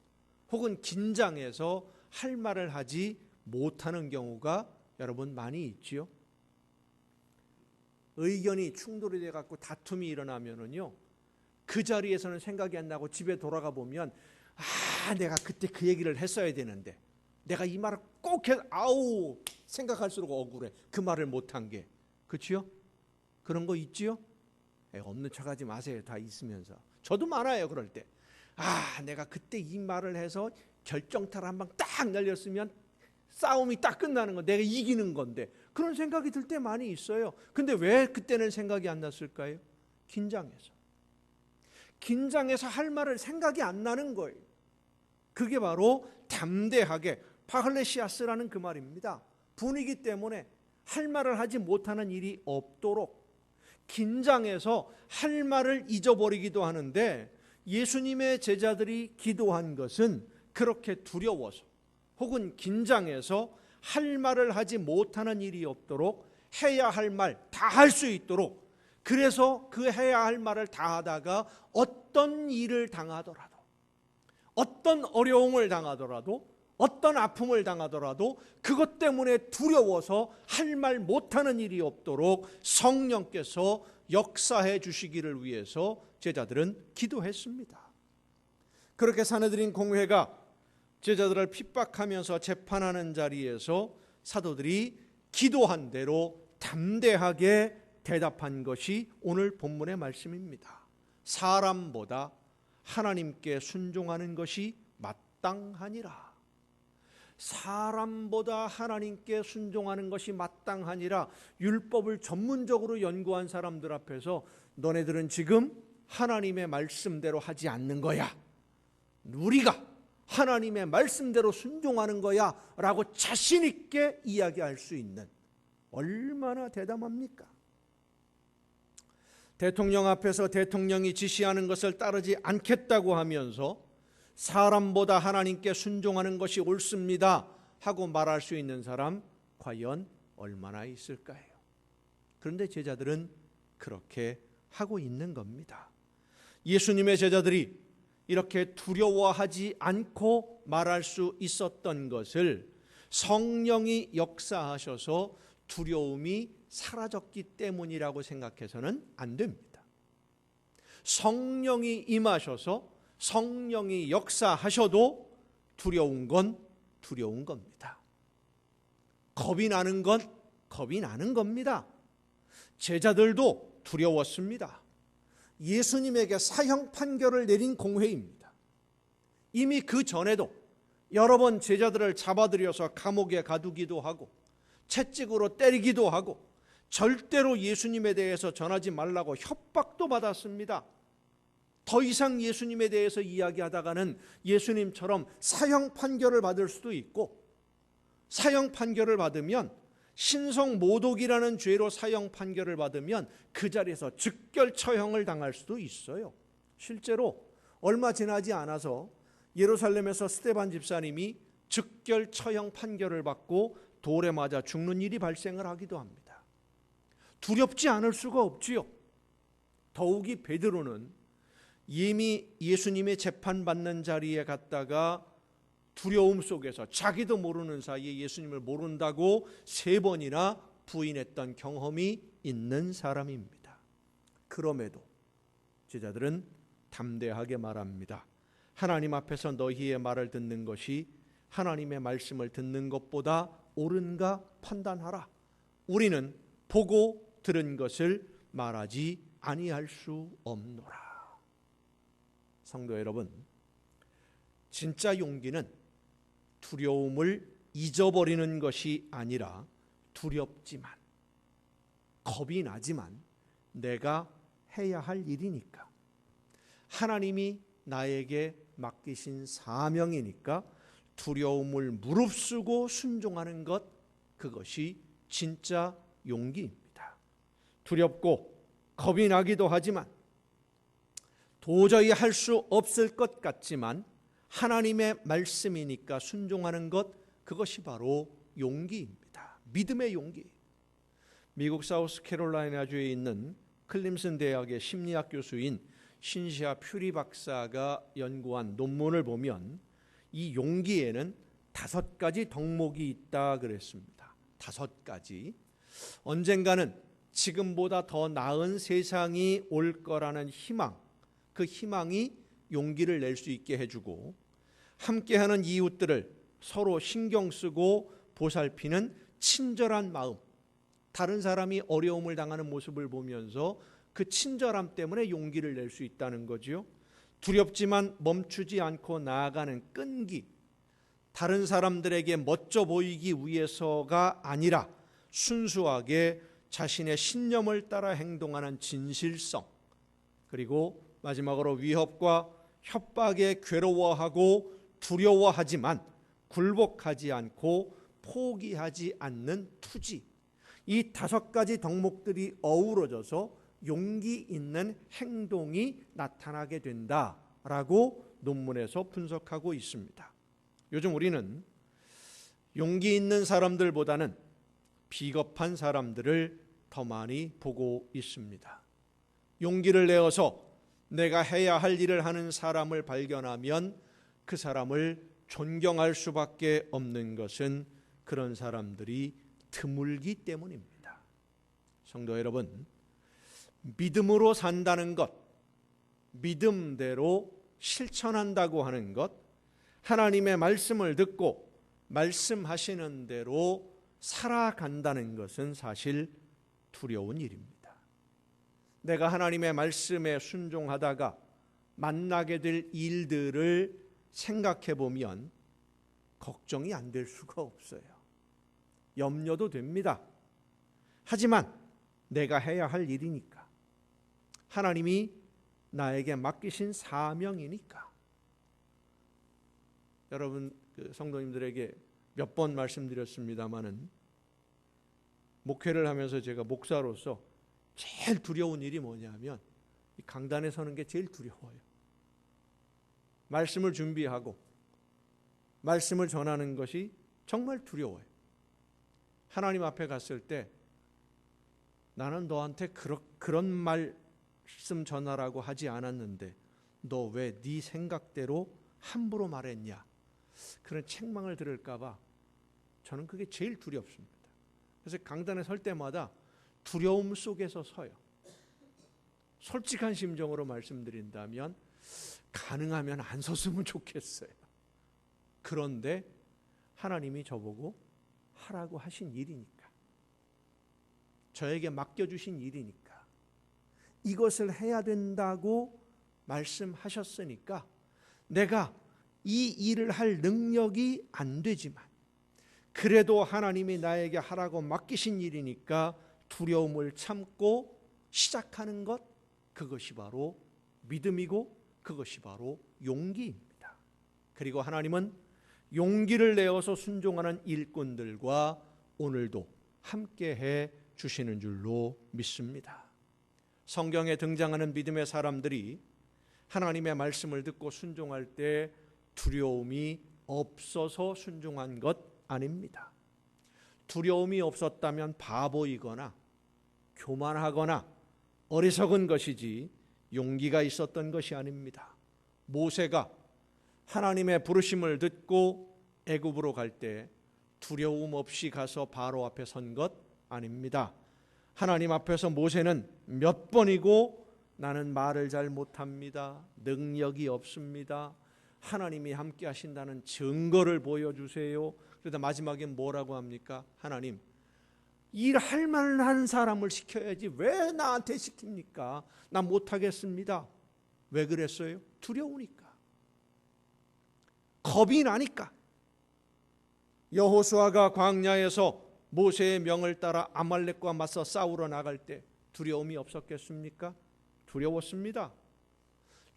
혹은 긴장해서 할 말을 하지 못하는 경우가 여러분 많이 있지요. 의견이 충돌이 돼 갖고 다툼이 일어나면은요, 그 자리에서는 생각이 안 나고 집에 돌아가 보면 내가 그때 그 얘기를 했어야 되는데 내가 이 말을 꼭 해서 생각할수록 억울해. 그 말을 못한 게. 그렇지요? 그런 거 있지요? 없는 척하지 마세요. 다 있으면서. 저도 많아요. 그럴 때. 내가 그때 이 말을 해서 결정타를 한 방 딱 날렸으면 싸움이 딱 끝나는 거, 내가 이기는 건데, 그런 생각이 들 때 많이 있어요. 근데 왜 그때는 생각이 안 났을까요? 긴장해서 할 말을 생각이 안 나는 거예요. 그게 바로 담대하게, 파클레시아스라는 그 말입니다. 분위기 때문에 할 말을 하지 못하는 일이 없도록 긴장해서 할 말을 잊어버리기도 하는데, 예수님의 제자들이 기도한 것은 그렇게 두려워서 혹은 긴장해서 할 말을 하지 못하는 일이 없도록 해야 할 말 다 할 수 있도록, 그래서 그 해야 할 말을 다 하다가 어떤 일을 당하더라도, 어떤 어려움을 당하더라도, 어떤 아픔을 당하더라도 그것 때문에 두려워서 할 말 못하는 일이 없도록 성령께서 역사해 주시기를 위해서 제자들은 기도했습니다. 그렇게 사내들인 공회가 제자들을 핍박하면서 재판하는 자리에서 사도들이 기도한 대로 담대하게 대답한 것이 오늘 본문의 말씀입니다. 사람보다 하나님께 순종하는 것이 마땅하니라. 사람보다 하나님께 순종하는 것이 마땅하니라. 율법을 전문적으로 연구한 사람들 앞에서 너네들은 지금 하나님의 말씀대로 하지 않는 거야, 우리가 하나님의 말씀대로 순종하는 거야 라고 자신 있게 이야기할 수 있는, 얼마나 대담합니까? 대통령 앞에서 대통령이 지시하는 것을 따르지 않겠다고 하면서 사람보다 하나님께 순종하는 것이 옳습니다 하고 말할 수 있는 사람 과연 얼마나 있을까요? 그런데 제자들은 그렇게 하고 있는 겁니다. 예수님의 제자들이 이렇게 두려워하지 않고 말할 수 있었던 것을 성령이 역사하셔서 두려움이 사라졌기 때문이라고 생각해서는 안 됩니다. 성령이 임하셔서 성령이 역사하셔도 두려운 건 두려운 겁니다. 겁이 나는 건 겁이 나는 겁니다. 제자들도 두려웠습니다. 예수님에게 사형 판결을 내린 공회입니다. 이미 그 전에도 여러 번 제자들을 잡아들여서 감옥에 가두기도 하고 채찍으로 때리기도 하고 절대로 예수님에 대해서 전하지 말라고 협박도 받았습니다. 더 이상 예수님에 대해서 이야기하다가는 예수님처럼 사형 판결을 받을 수도 있고, 사형 판결을 받으면 신성 모독이라는 죄로 사형 판결을 받으면 그 자리에서 즉결 처형을 당할 수도 있어요. 실제로 얼마 지나지 않아서 예루살렘에서 스데반 집사님이 즉결 처형 판결을 받고 돌에 맞아 죽는 일이 발생을 하기도 합니다. 두렵지 않을 수가 없지요. 더욱이 베드로는 이미 예수님의 재판받는 자리에 갔다가 두려움 속에서 자기도 모르는 사이에 예수님을 모른다고 3번이나 부인했던 경험이 있는 사람입니다. 그럼에도 제자들은 담대하게 말합니다. 하나님 앞에서 너희의 말을 듣는 것이 하나님의 말씀을 듣는 것보다 옳은가 판단하라. 우리는 보고 들은 것을 말하지 아니할 수 없노라. 성도 여러분, 진짜 용기는 두려움을 잊어버리는 것이 아니라 두렵지만, 겁이 나지만 내가 해야 할 일이니까, 하나님이 나에게 맡기신 사명이니까 두려움을 무릅쓰고 순종하는 것, 그것이 진짜 용기입니다. 두렵고 겁이 나기도 하지만, 도저히 할 수 없을 것 같지만 하나님의 말씀이니까 순종하는 것, 그것이 바로 용기입니다. 믿음의 용기. 미국 사우스캐롤라이나주에 있는 클림슨 대학의 심리학 교수인 신시아 퓨리 박사가 연구한 논문을 보면 이 용기에는 5가지 덕목이 있다 그랬습니다. 5가지. 언젠가는 지금보다 더 나은 세상이 올 거라는 희망, 그 희망이 용기를 낼 수 있게 해주고, 함께하는 이웃들을 서로 신경 쓰고 보살피는 친절한 마음, 다른 사람이 어려움을 당하는 모습을 보면서 그 친절함 때문에 용기를 낼 수 있다는 거지요. 두렵지만 멈추지 않고 나아가는 끈기, 다른 사람들에게 멋져 보이기 위해서가 아니라 순수하게 자신의 신념을 따라 행동하는 진실성, 그리고 마지막으로 위협과 협박에 괴로워하고 두려워하지만 굴복하지 않고 포기하지 않는 투지, 이 5가지 덕목들이 어우러져서 용기 있는 행동이 나타나게 된다라고 논문에서 분석하고 있습니다. 요즘 우리는 용기 있는 사람들보다는 비겁한 사람들을 더 많이 보고 있습니다. 용기를 내어서 내가 해야 할 일을 하는 사람을 발견하면 그 사람을 존경할 수밖에 없는 것은 그런 사람들이 드물기 때문입니다. 성도 여러분, 믿음으로 산다는 것, 믿음대로 실천한다고 하는 것, 하나님의 말씀을 듣고 말씀하시는 대로 살아간다는 것은 사실 두려운 일입니다. 내가 하나님의 말씀에 순종하다가 만나게 될 일들을 생각해 보면 걱정이 안 될 수가 없어요. 염려도 됩니다. 하지만 내가 해야 할 일이니까, 하나님이 나에게 맡기신 사명이니까. 여러분, 성도님들에게 몇 번 말씀드렸습니다마는 목회를 하면서 제가 목사로서 제일 두려운 일이 뭐냐면 이 강단에 서는 게 제일 두려워요. 말씀을 준비하고 말씀을 전하는 것이 정말 두려워요. 하나님 앞에 갔을 때 나는 너한테 그런 말씀 전하라고 하지 않았는데 너 왜 네 생각대로 함부로 말했냐, 그런 책망을 들을까 봐 저는 그게 제일 두렵습니다. 그래서 강단에 설 때마다 두려움 속에서 서요. 솔직한 심정으로 말씀드린다면 가능하면 안 섰으면 좋겠어요. 그런데 하나님이 저보고 하라고 하신 일이니까, 저에게 맡겨주신 일이니까, 이것을 해야 된다고 말씀하셨으니까 내가 이 일을 할 능력이 안 되지만 그래도 하나님이 나에게 하라고 맡기신 일이니까 두려움을 참고 시작하는 것, 그것이 바로 믿음이고 그것이 바로 용기입니다. 그리고 하나님은 용기를 내어서 순종하는 일꾼들과 오늘도 함께해 주시는 줄로 믿습니다. 성경에 등장하는 믿음의 사람들이 하나님의 말씀을 듣고 순종할 때 두려움이 없어서 순종한 것 아닙니다. 두려움이 없었다면 바보이거나 교만하거나 어리석은 것이지 용기가 있었던 것이 아닙니다. 모세가 하나님의 부르심을 듣고 애굽으로 갈 때 두려움 없이 가서 바로 앞에 선 것 아닙니다. 하나님 앞에서 모세는 몇 번이고 나는 말을 잘 못합니다. 능력이 없습니다. 하나님이 함께 하신다는 증거를 보여주세요. 그러다 마지막에 뭐라고 합니까? 하나님, 일할 만한 사람을 시켜야지 왜 나한테 시킵니까? 나 못하겠습니다. 왜 그랬어요? 두려우니까, 겁이 나니까. 여호수아가 광야에서 모세의 명을 따라 아말렉과 맞서 싸우러 나갈 때 두려움이 없었겠습니까? 두려웠습니다.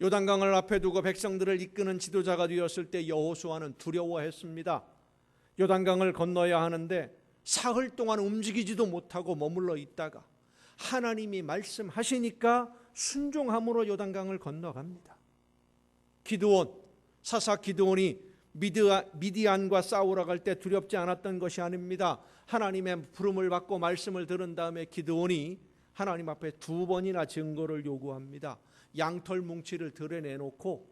요단강을 앞에 두고 백성들을 이끄는 지도자가 되었을 때 여호수아는 두려워했습니다. 요단강을 건너야 하는데 사흘 동안 움직이지도 못하고 머물러 있다가 하나님이 말씀하시니까 순종함으로 요단강을 건너갑니다. 기드온, 사사 기드온이 미디안과 싸우러 갈 때 두렵지 않았던 것이 아닙니다. 하나님의 부름을 받고 말씀을 들은 다음에 기드온이 하나님 앞에 2번이나 증거를 요구합니다. 양털 뭉치를 드러내놓고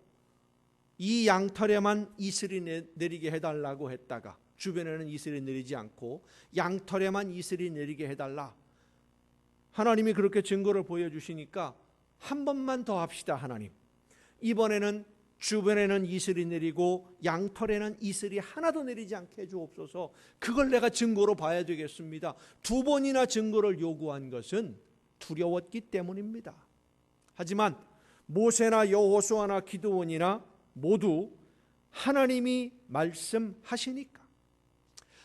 이 양털에만 이슬이 내리게 해달라고 했다가 주변에는 이슬이 내리지 않고 양털에만 이슬이 내리게 해달라. 하나님이 그렇게 증거를 보여주시니까 한 번만 더 합시다. 하나님, 이번에는 주변에는 이슬이 내리고 양털에는 이슬이 하나도 내리지 않게 해주옵소서. 그걸 내가 증거로 봐야 되겠습니다. 2번이나 증거를 요구한 것은 두려웠기 때문입니다. 하지만 모세나 여호수아나 기드온이나 모두 하나님이 말씀하시니까,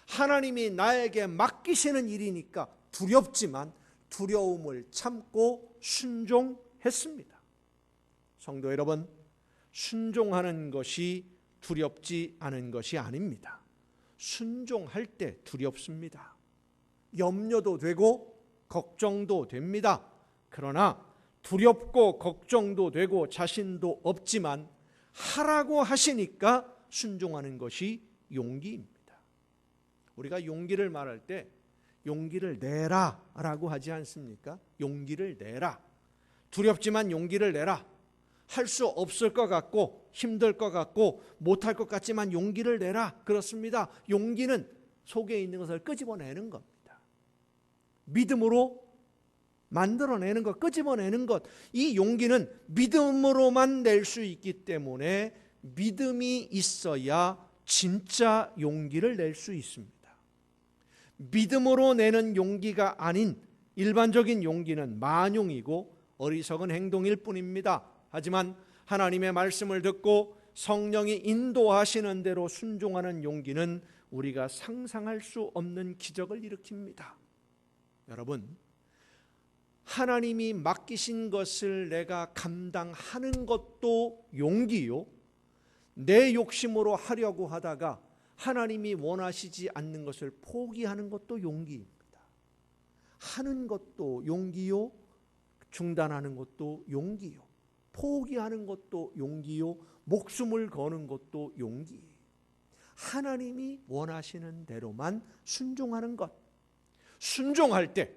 하나님이 나에게 맡기시는 일이니까 두렵지만 두려움을 참고 순종했습니다. 성도 여러분, 순종하는 것이 두렵지 않은 것이 아닙니다. 순종할 때 두렵습니다. 염려도 되고 걱정도 됩니다. 그러나 두렵고 걱정도 되고 자신도 없지만 하라고 하시니까 순종하는 것이 용기입니다. 우리가 용기를 말할 때 용기를 내라 라고 하지 않습니까? 용기를 내라. 두렵지만 용기를 내라. 할 수 없을 것 같고 힘들 것 같고 못할 것 같지만 용기를 내라. 그렇습니다. 용기는 속에 있는 것을 끄집어내는 겁니다. 믿음으로 만들어내는 것, 끄집어내는 것. 이 용기는 믿음으로만 낼 수 있기 때문에 믿음이 있어야 진짜 용기를 낼 수 있습니다. 믿음으로 내는 용기가 아닌 일반적인 용기는 만용이고 어리석은 행동일 뿐입니다. 하지만 하나님의 말씀을 듣고 성령이 인도하시는 대로 순종하는 용기는 우리가 상상할 수 없는 기적을 일으킵니다. 여러분, 하나님이 맡기신 것을 내가 감당하는 것도 용기요, 내 욕심으로 하려고 하다가 하나님이 원하시지 않는 것을 포기하는 것도 용기입니다. 하는 것도 용기요, 중단하는 것도 용기요, 포기하는 것도 용기요, 목숨을 거는 것도 용기. 하나님이 원하시는 대로만 순종하는 것. 순종할 때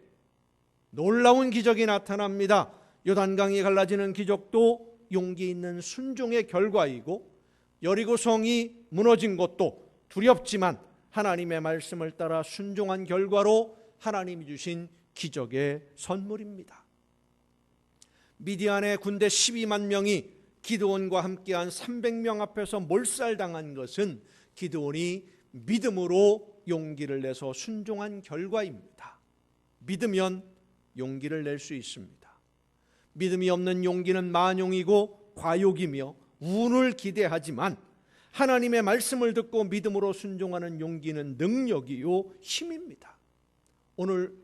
놀라운 기적이 나타납니다. 요단강이 갈라지는 기적도 용기 있는 순종의 결과이고, 여리고성이 무너진 것도 두렵지만 하나님의 말씀을 따라 순종한 결과로 하나님이 주신 기적의 선물입니다. 미디안의 군대 12만 명이 기드온과 함께한 300명 앞에서 몰살당한 것은 기드온이 믿음으로 용기를 내서 순종한 결과입니다. 믿으면 용기를 낼 수 있습니다. 믿음이 없는 용기는 만용이고 과욕이며 운을 기대하지만 하나님의 말씀을 듣고 믿음으로 순종하는 용기는 능력이요, 힘입니다. 오늘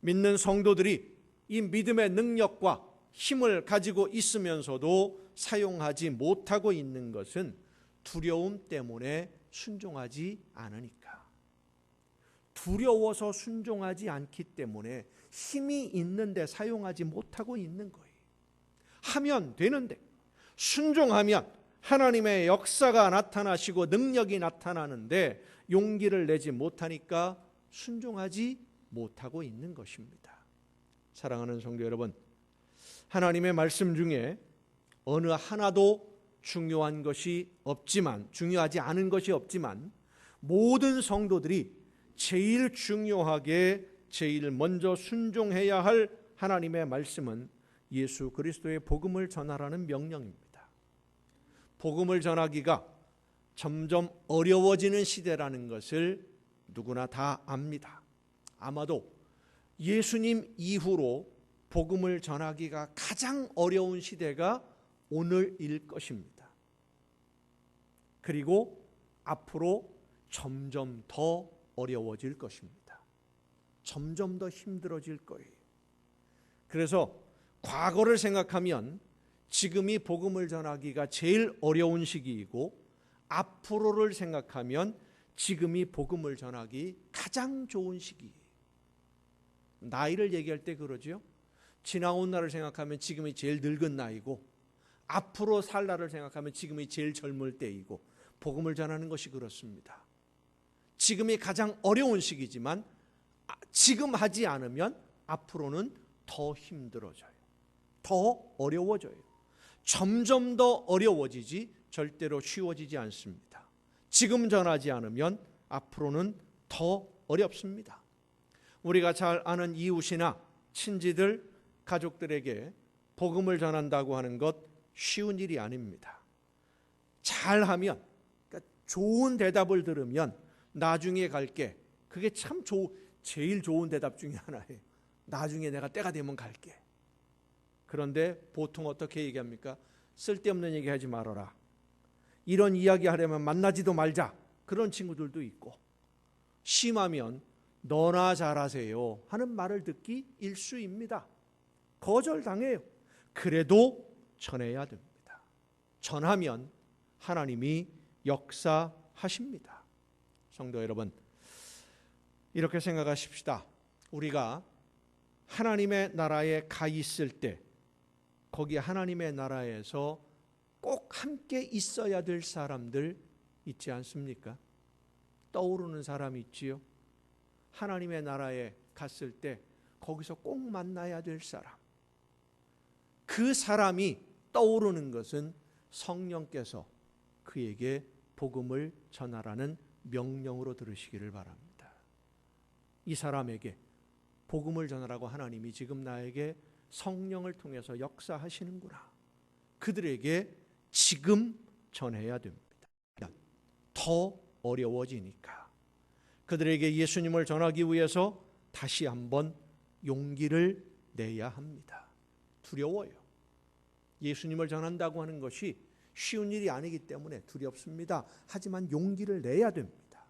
믿는 성도들이 이 믿음의 능력과 힘을 가지고 있으면서도 사용하지 못하고 있는 것은 두려움 때문에 순종하지 않으니까. 두려워서 순종하지 않기 때문에 힘이 있는데 사용하지 못하고 있는 거예요. 하면 되는데, 순종하면 하나님의 역사가 나타나시고 능력이 나타나는데 용기를 내지 못하니까 순종하지 못하고 있는 것입니다. 사랑하는 성도 여러분, 하나님의 말씀 중에 어느 하나도 중요한 것이 없지만, 중요하지 않은 것이 없지만, 모든 성도들이 제일 중요하게 제일 먼저 순종해야 할 하나님의 말씀은 예수 그리스도의 복음을 전하라는 명령입니다. 복음을 전하기가 점점 어려워지는 시대라는 것을 누구나 다 압니다. 아마도 예수님 이후로 복음을 전하기가 가장 어려운 시대가 오늘일 것입니다. 그리고 앞으로 점점 더 어려워질 것입니다. 점점 더 힘들어질 거예요. 그래서 과거를 생각하면 지금이 복음을 전하기가 제일 어려운 시기이고, 앞으로를 생각하면 지금이 복음을 전하기 가장 좋은 시기예요. 나이를 얘기할 때 그러죠. 지나온 날을 생각하면 지금이 제일 늙은 나이고, 앞으로 살 날을 생각하면 지금이 제일 젊을 때이고, 복음을 전하는 것이 그렇습니다. 지금이 가장 어려운 시기지만 지금 하지 않으면 앞으로는 더 힘들어져요. 더 어려워져요. 점점 더 어려워지지 절대로 쉬워지지 않습니다. 지금 전하지 않으면 앞으로는 더 어렵습니다. 우리가 잘 아는 이웃이나 친지들, 가족들에게 복음을 전한다고 하는 것 쉬운 일이 아닙니다. 잘하면, 그러니까 좋은 대답을 들으면 나중에 갈게. 그게 참 제일 좋은 대답 중에 하나예요. 나중에 내가 때가 되면 갈게. 그런데 보통 어떻게 얘기합니까? 쓸데없는 얘기 하지 말아라. 이런 이야기 하려면 만나지도 말자. 그런 친구들도 있고, 심하면 너나 잘하세요 하는 말을 듣기 일쑤입니다. 거절당해요. 그래도 전해야 됩니다. 전하면 하나님이 역사하십니다. 성도 여러분, 이렇게 생각하십시다. 우리가 하나님의 나라에 가 있을 때 거기 하나님의 나라에서 꼭 함께 있어야 될 사람들 있지 않습니까? 떠오르는 사람이 있지요. 하나님의 나라에 갔을 때 거기서 꼭 만나야 될 사람. 그 사람이 떠오르는 것은 성령께서 그에게 복음을 전하라는 명령으로 들으시기를 바랍니다. 이 사람에게 복음을 전하라고 하나님이 지금 나에게 성령을 통해서 역사하시는구나. 그들에게 지금 전해야 됩니다. 더 어려워지니까. 그들에게 예수님을 전하기 위해서 다시 한번 용기를 내야 합니다. 두려워요. 예수님을 전한다고 하는 것이 쉬운 일이 아니기 때문에 두렵습니다. 하지만 용기를 내야 됩니다.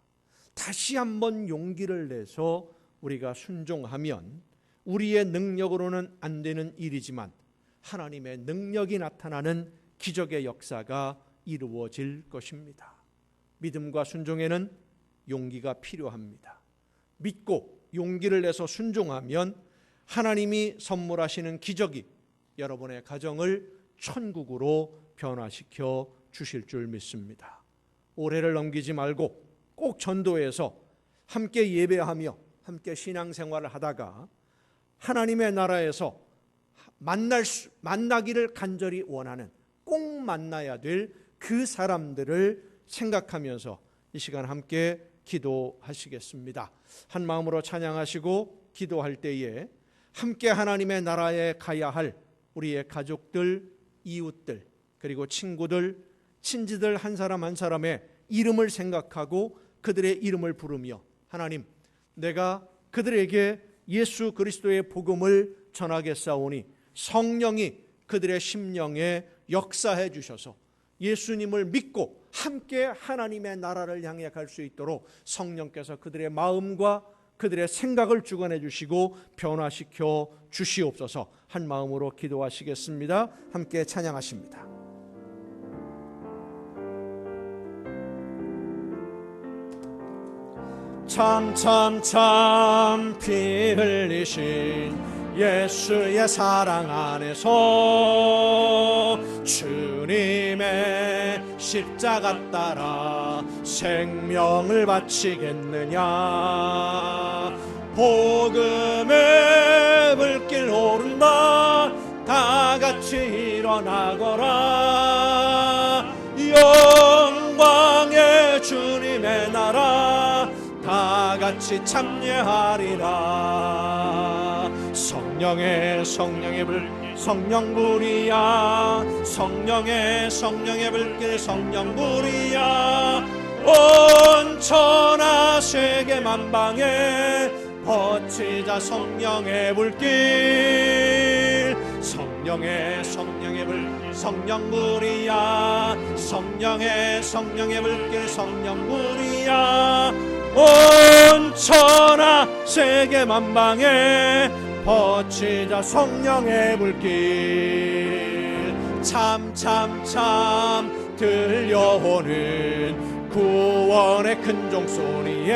다시 한번 용기를 내서 우리가 순종하면 우리의 능력으로는 안 되는 일이지만 하나님의 능력이 나타나는 기적의 역사가 이루어질 것입니다. 믿음과 순종에는 용기가 필요합니다. 믿고 용기를 내서 순종하면 하나님이 선물하시는 기적이 여러분의 가정을 천국으로 변화시켜 주실 줄 믿습니다. 올해를 넘기지 말고 꼭 전도해서 함께 예배하며 함께 신앙생활을 하다가 하나님의 나라에서 만나기를 간절히 원하는, 꼭 만나야 될 그 사람들을 생각하면서 이 시간 함께 기도하시겠습니다. 한 마음으로 찬양하시고 기도할 때에 함께 하나님의 나라에 가야 할 우리의 가족들, 이웃들, 그리고 친구들, 친지들 한 사람 한 사람의 이름을 생각하고 그들의 이름을 부르며 하나님, 내가 그들에게 예수 그리스도의 복음을 전하겠사오니 성령이 그들의 심령에 역사해 주셔서 예수님을 믿고 함께 하나님의 나라를 향해 갈 수 있도록 성령께서 그들의 마음과 그들의 생각을 주관해 주시고 변화시켜 주시옵소서. 한 마음으로 기도하시겠습니다. 함께 찬양하십니다. 참 피 흘리신 예수의 사랑 안에서 주님의 십자가 따라 생명을 바치겠느냐. 복음의 불길 오른다. 다 같이 일어나거라. 영광의 주님의 나라 다 같이 참여하리라. 성령의 불 성령불이야. 성령의 불길 성령불이야. 온 천하 세계 만방에 퍼치자 성령의 불길. 성령의 불 성령불이야. 성령의 불길 성령불이야. 온 천하 세계 만방에 퍼치자 성령의 불길. 참 들려오는 구원의 큰 종소리에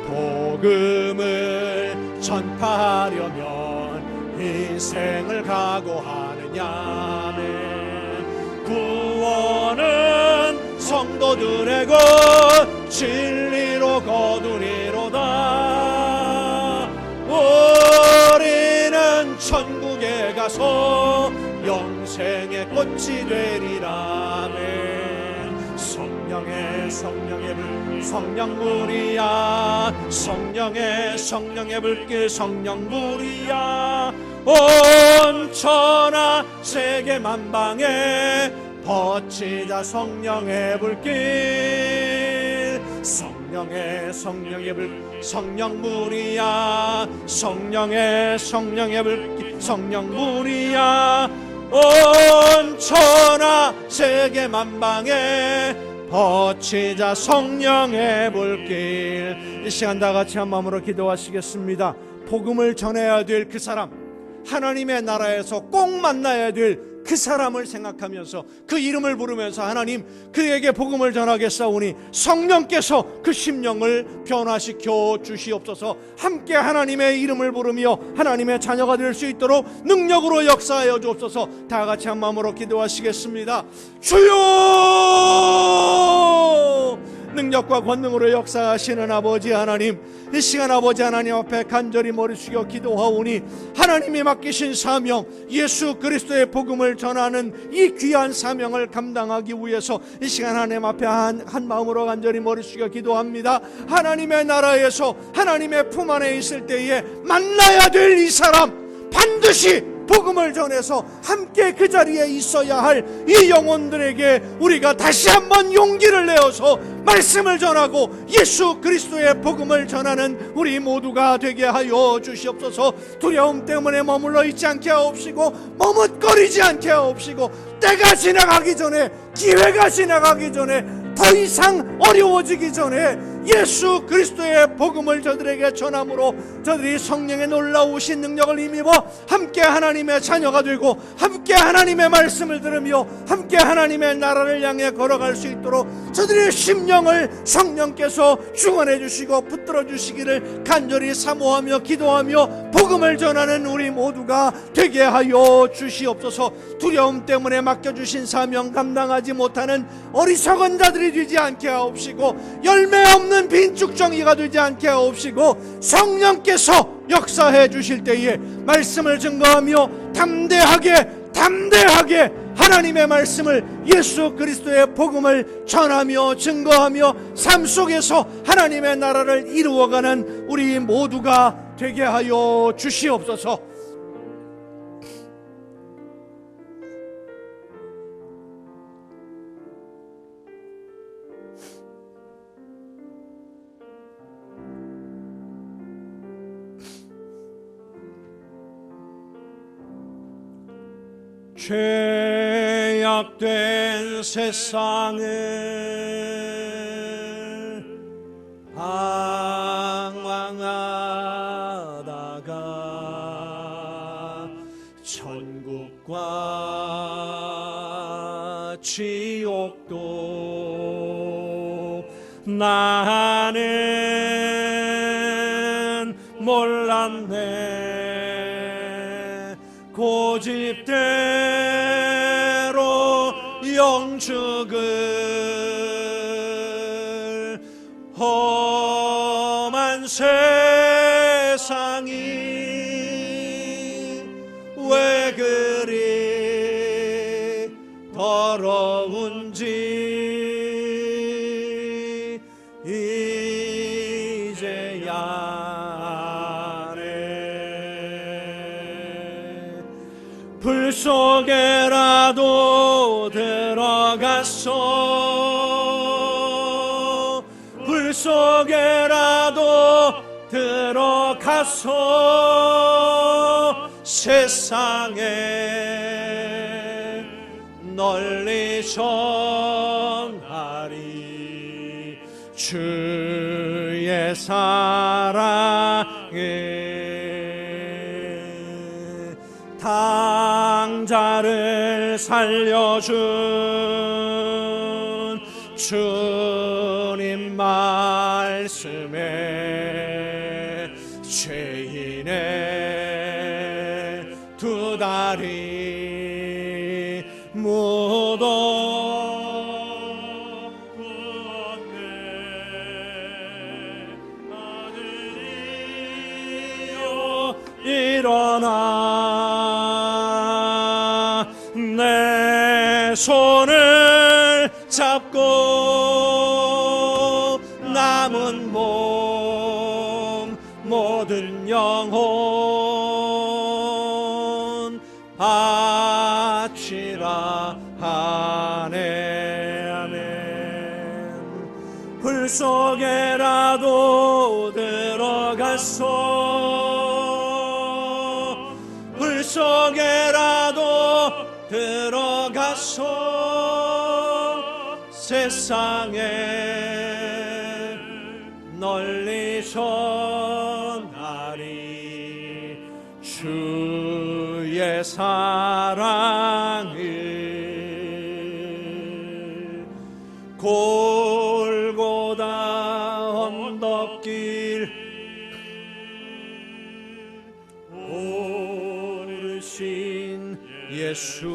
복음을 전파하려면 인생을 각오하느냐. 구원은 성도들의 것 진리로 거두리로다. 우리는 천국에 가서 영생의 꽃이 되리라. 성령의 불 성령불이야 성령의 불길 성령불이야 온 천하 세계 만방에 퍼치자 성령의 불길 성령의 불 성령불이야 성령의 불길 성령불이야 온 천하 세계 만방에 퍼치자 성령의 불길. 이 시간 다 같이 한 마음으로 기도하시겠습니다. 복음을 전해야 될 그 사람, 하나님의 나라에서 꼭 만나야 될 그 사람을 생각하면서 그 이름을 부르면서 하나님 그에게 복음을 전하겠사오니 성령께서 그 심령을 변화시켜 주시옵소서. 함께 하나님의 이름을 부르며 하나님의 자녀가 될 수 있도록 능력으로 역사하여 주옵소서. 다 같이 한 마음으로 기도하시겠습니다. 주여 능력과 권능으로 역사하시는 아버지 하나님, 이 시간 아버지 하나님 앞에 간절히 머리 숙여 기도하오니 하나님이 맡기신 사명, 예수 그리스도의 복음을 전하는 이 귀한 사명을 감당하기 위해서 이 시간 하나님 앞에 한 마음으로 간절히 머리 숙여 기도합니다. 하나님의 나라에서 하나님의 품 안에 있을 때에 만나야 될 이 사람, 반드시 복음을 전해서 함께 그 자리에 있어야 할 이 영혼들에게 우리가 다시 한번 용기를 내어서 말씀을 전하고 예수 그리스도의 복음을 전하는 우리 모두가 되게 하여 주시옵소서. 두려움 때문에 머물러 있지 않게 하옵시고 머뭇거리지 않게 하옵시고 때가 지나가기 전에, 기회가 지나가기 전에, 더 이상 어려워지기 전에 예수 그리스도의 복음을 저들에게 전함으로 저들이 성령의 놀라우신 능력을 힘입어 함께 하나님의 자녀가 되고 함께 하나님의 말씀을 들으며 함께 하나님의 나라를 향해 걸어갈 수 있도록 저들의 심령을 성령께서 주관해 주시고 붙들어 주시기를 간절히 사모하며 기도하며 복음을 전하는 우리 모두가 되게 하여 주시옵소서. 두려움 때문에 맡겨주신 사명 감당하지 못하는 어리석은 자들이 되지 않게 하옵시고 열매 없는 빈축정이가 되지 않게 하옵시고 성령께서 역사해 주실 때에 말씀을 증거하며 담대하게 하나님의 말씀을, 예수 그리스도의 복음을 전하며 증거하며 삶 속에서 하나님의 나라를 이루어가는 우리 모두가 되게 하여 주시옵소서. 죄악된 세상을 방황하다가 천국과 지옥도 나는 몰랐네. 고집대로 영축을 험한 세상이 왜 그리 더러운지 이제야 불 속에라도 들어가서 불 속에라도 들어가서 세상에 널리 전하리 주의 사랑을. 당자를 살려준 주님 말씀에 죄인의 두 다리 묻어 아들이여 일어나 내 손을 잡고 영혼 바치라 하네. 아멘. 불 속에라도 들어가소, 불 속에라도 들어가소, 세상에 널리 전하리 주의 사랑을. 골고다 언덕길 오르신 예수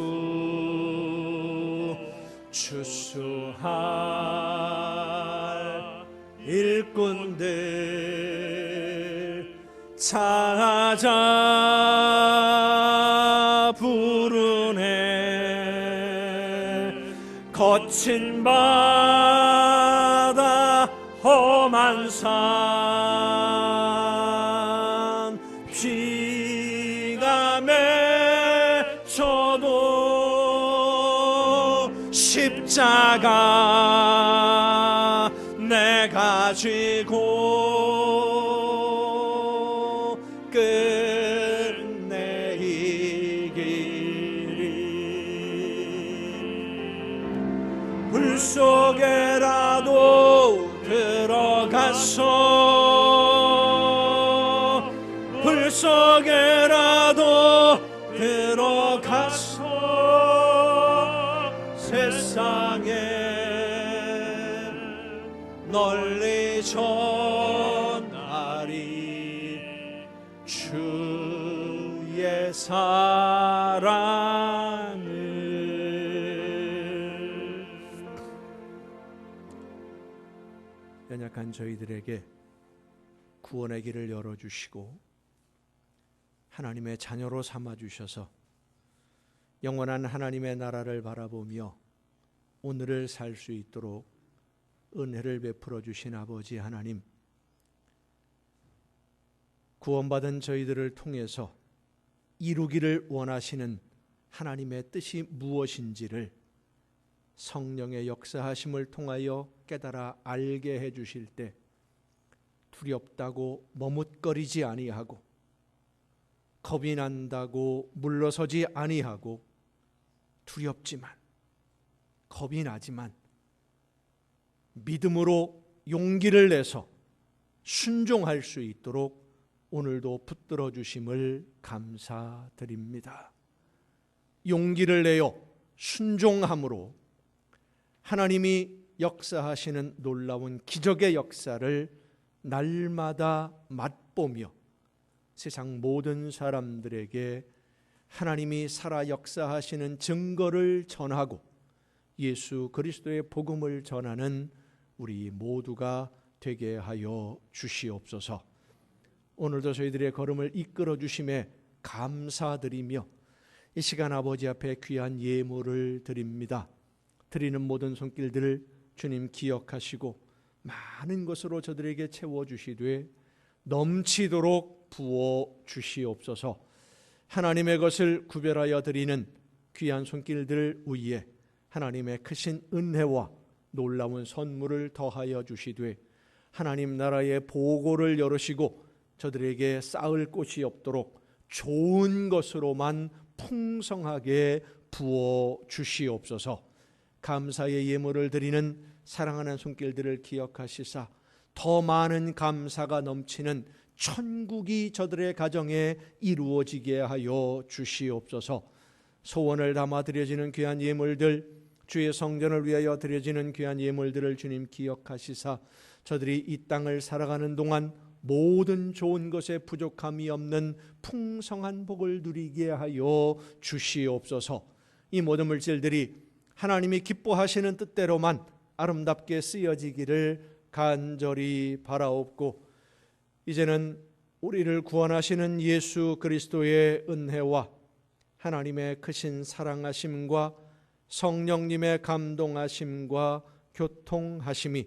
추수할 일꾼들 찾아 부르네. 거친 바다 험한 산 비가 맺혀도 십자가 내가 쥐고 끝내 이기리. 불 속에라도 들어가소, 불 속에라도 들어가소, 세상에 널리 전하리 주의 사랑을. 연약한 저희들에게 구원의 길을 열어주시고 하나님의 자녀로 삼아주셔서 영원한 하나님의 나라를 바라보며 오늘을 살 수 있도록 은혜를 베풀어 주신 아버지 하나님, 구원받은 저희들을 통해서 이루기를 원하시는 하나님의 뜻이 무엇인지를 성령의 역사하심을 통하여 깨달아 알게 해주실 때 두렵다고 머뭇거리지 아니하고 겁이 난다고 물러서지 아니하고 두렵지만 겁이 나지만 믿음으로 용기를 내서 순종할 수 있도록 오늘도 붙들어 주심을 감사드립니다. 용기를 내어 순종함으로 하나님이 역사하시는 놀라운 기적의 역사를 날마다 맛보며 세상 모든 사람들에게 하나님이 살아 역사하시는 증거를 전하고 예수 그리스도의 복음을 전하는 우리 모두가 되게 하여 주시옵소서. 오늘도 저희들의 걸음을 이끌어 주심에 감사드리며 이 시간 아버지 앞에 귀한 예물을 드립니다. 드리는 모든 손길들을 주님 기억하시고 많은 것으로 저들에게 채워주시되 넘치도록 부어주시옵소서. 하나님의 것을 구별하여 드리는 귀한 손길들 위에 하나님의 크신 은혜와 놀라운 선물을 더하여 주시되 하나님 나라의 보고를 열으시고 저들에게 쌓을 곳이 없도록 좋은 것으로만 풍성하게 부어주시옵소서. 감사의 예물을 드리는 사랑하는 손길들을 기억하시사 더 많은 감사가 넘치는 천국이 저들의 가정에 이루어지게 하여 주시옵소서. 소원을 담아 드려지는 귀한 예물들, 주의 성전을 위하여 드려지는 귀한 예물들을 주님 기억하시사 저들이 이 땅을 살아가는 동안 모든 좋은 것에 부족함이 없는 풍성한 복을 누리게 하여 주시옵소서. 이 모든 물질들이 하나님이 기뻐하시는 뜻대로만 아름답게 쓰여지기를 간절히 바라옵고 이제는 우리를 구원하시는 예수 그리스도의 은혜와 하나님의 크신 사랑하심과 성령님의 감동하심과 교통하심이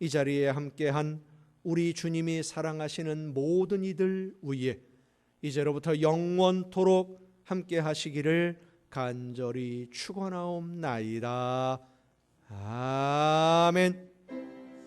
이 자리에 함께한 우리 주님이 사랑하시는 모든 이들 위에 이제로부터 영원토록 함께 하시기를 간절히 축원하옵나이다. 아멘.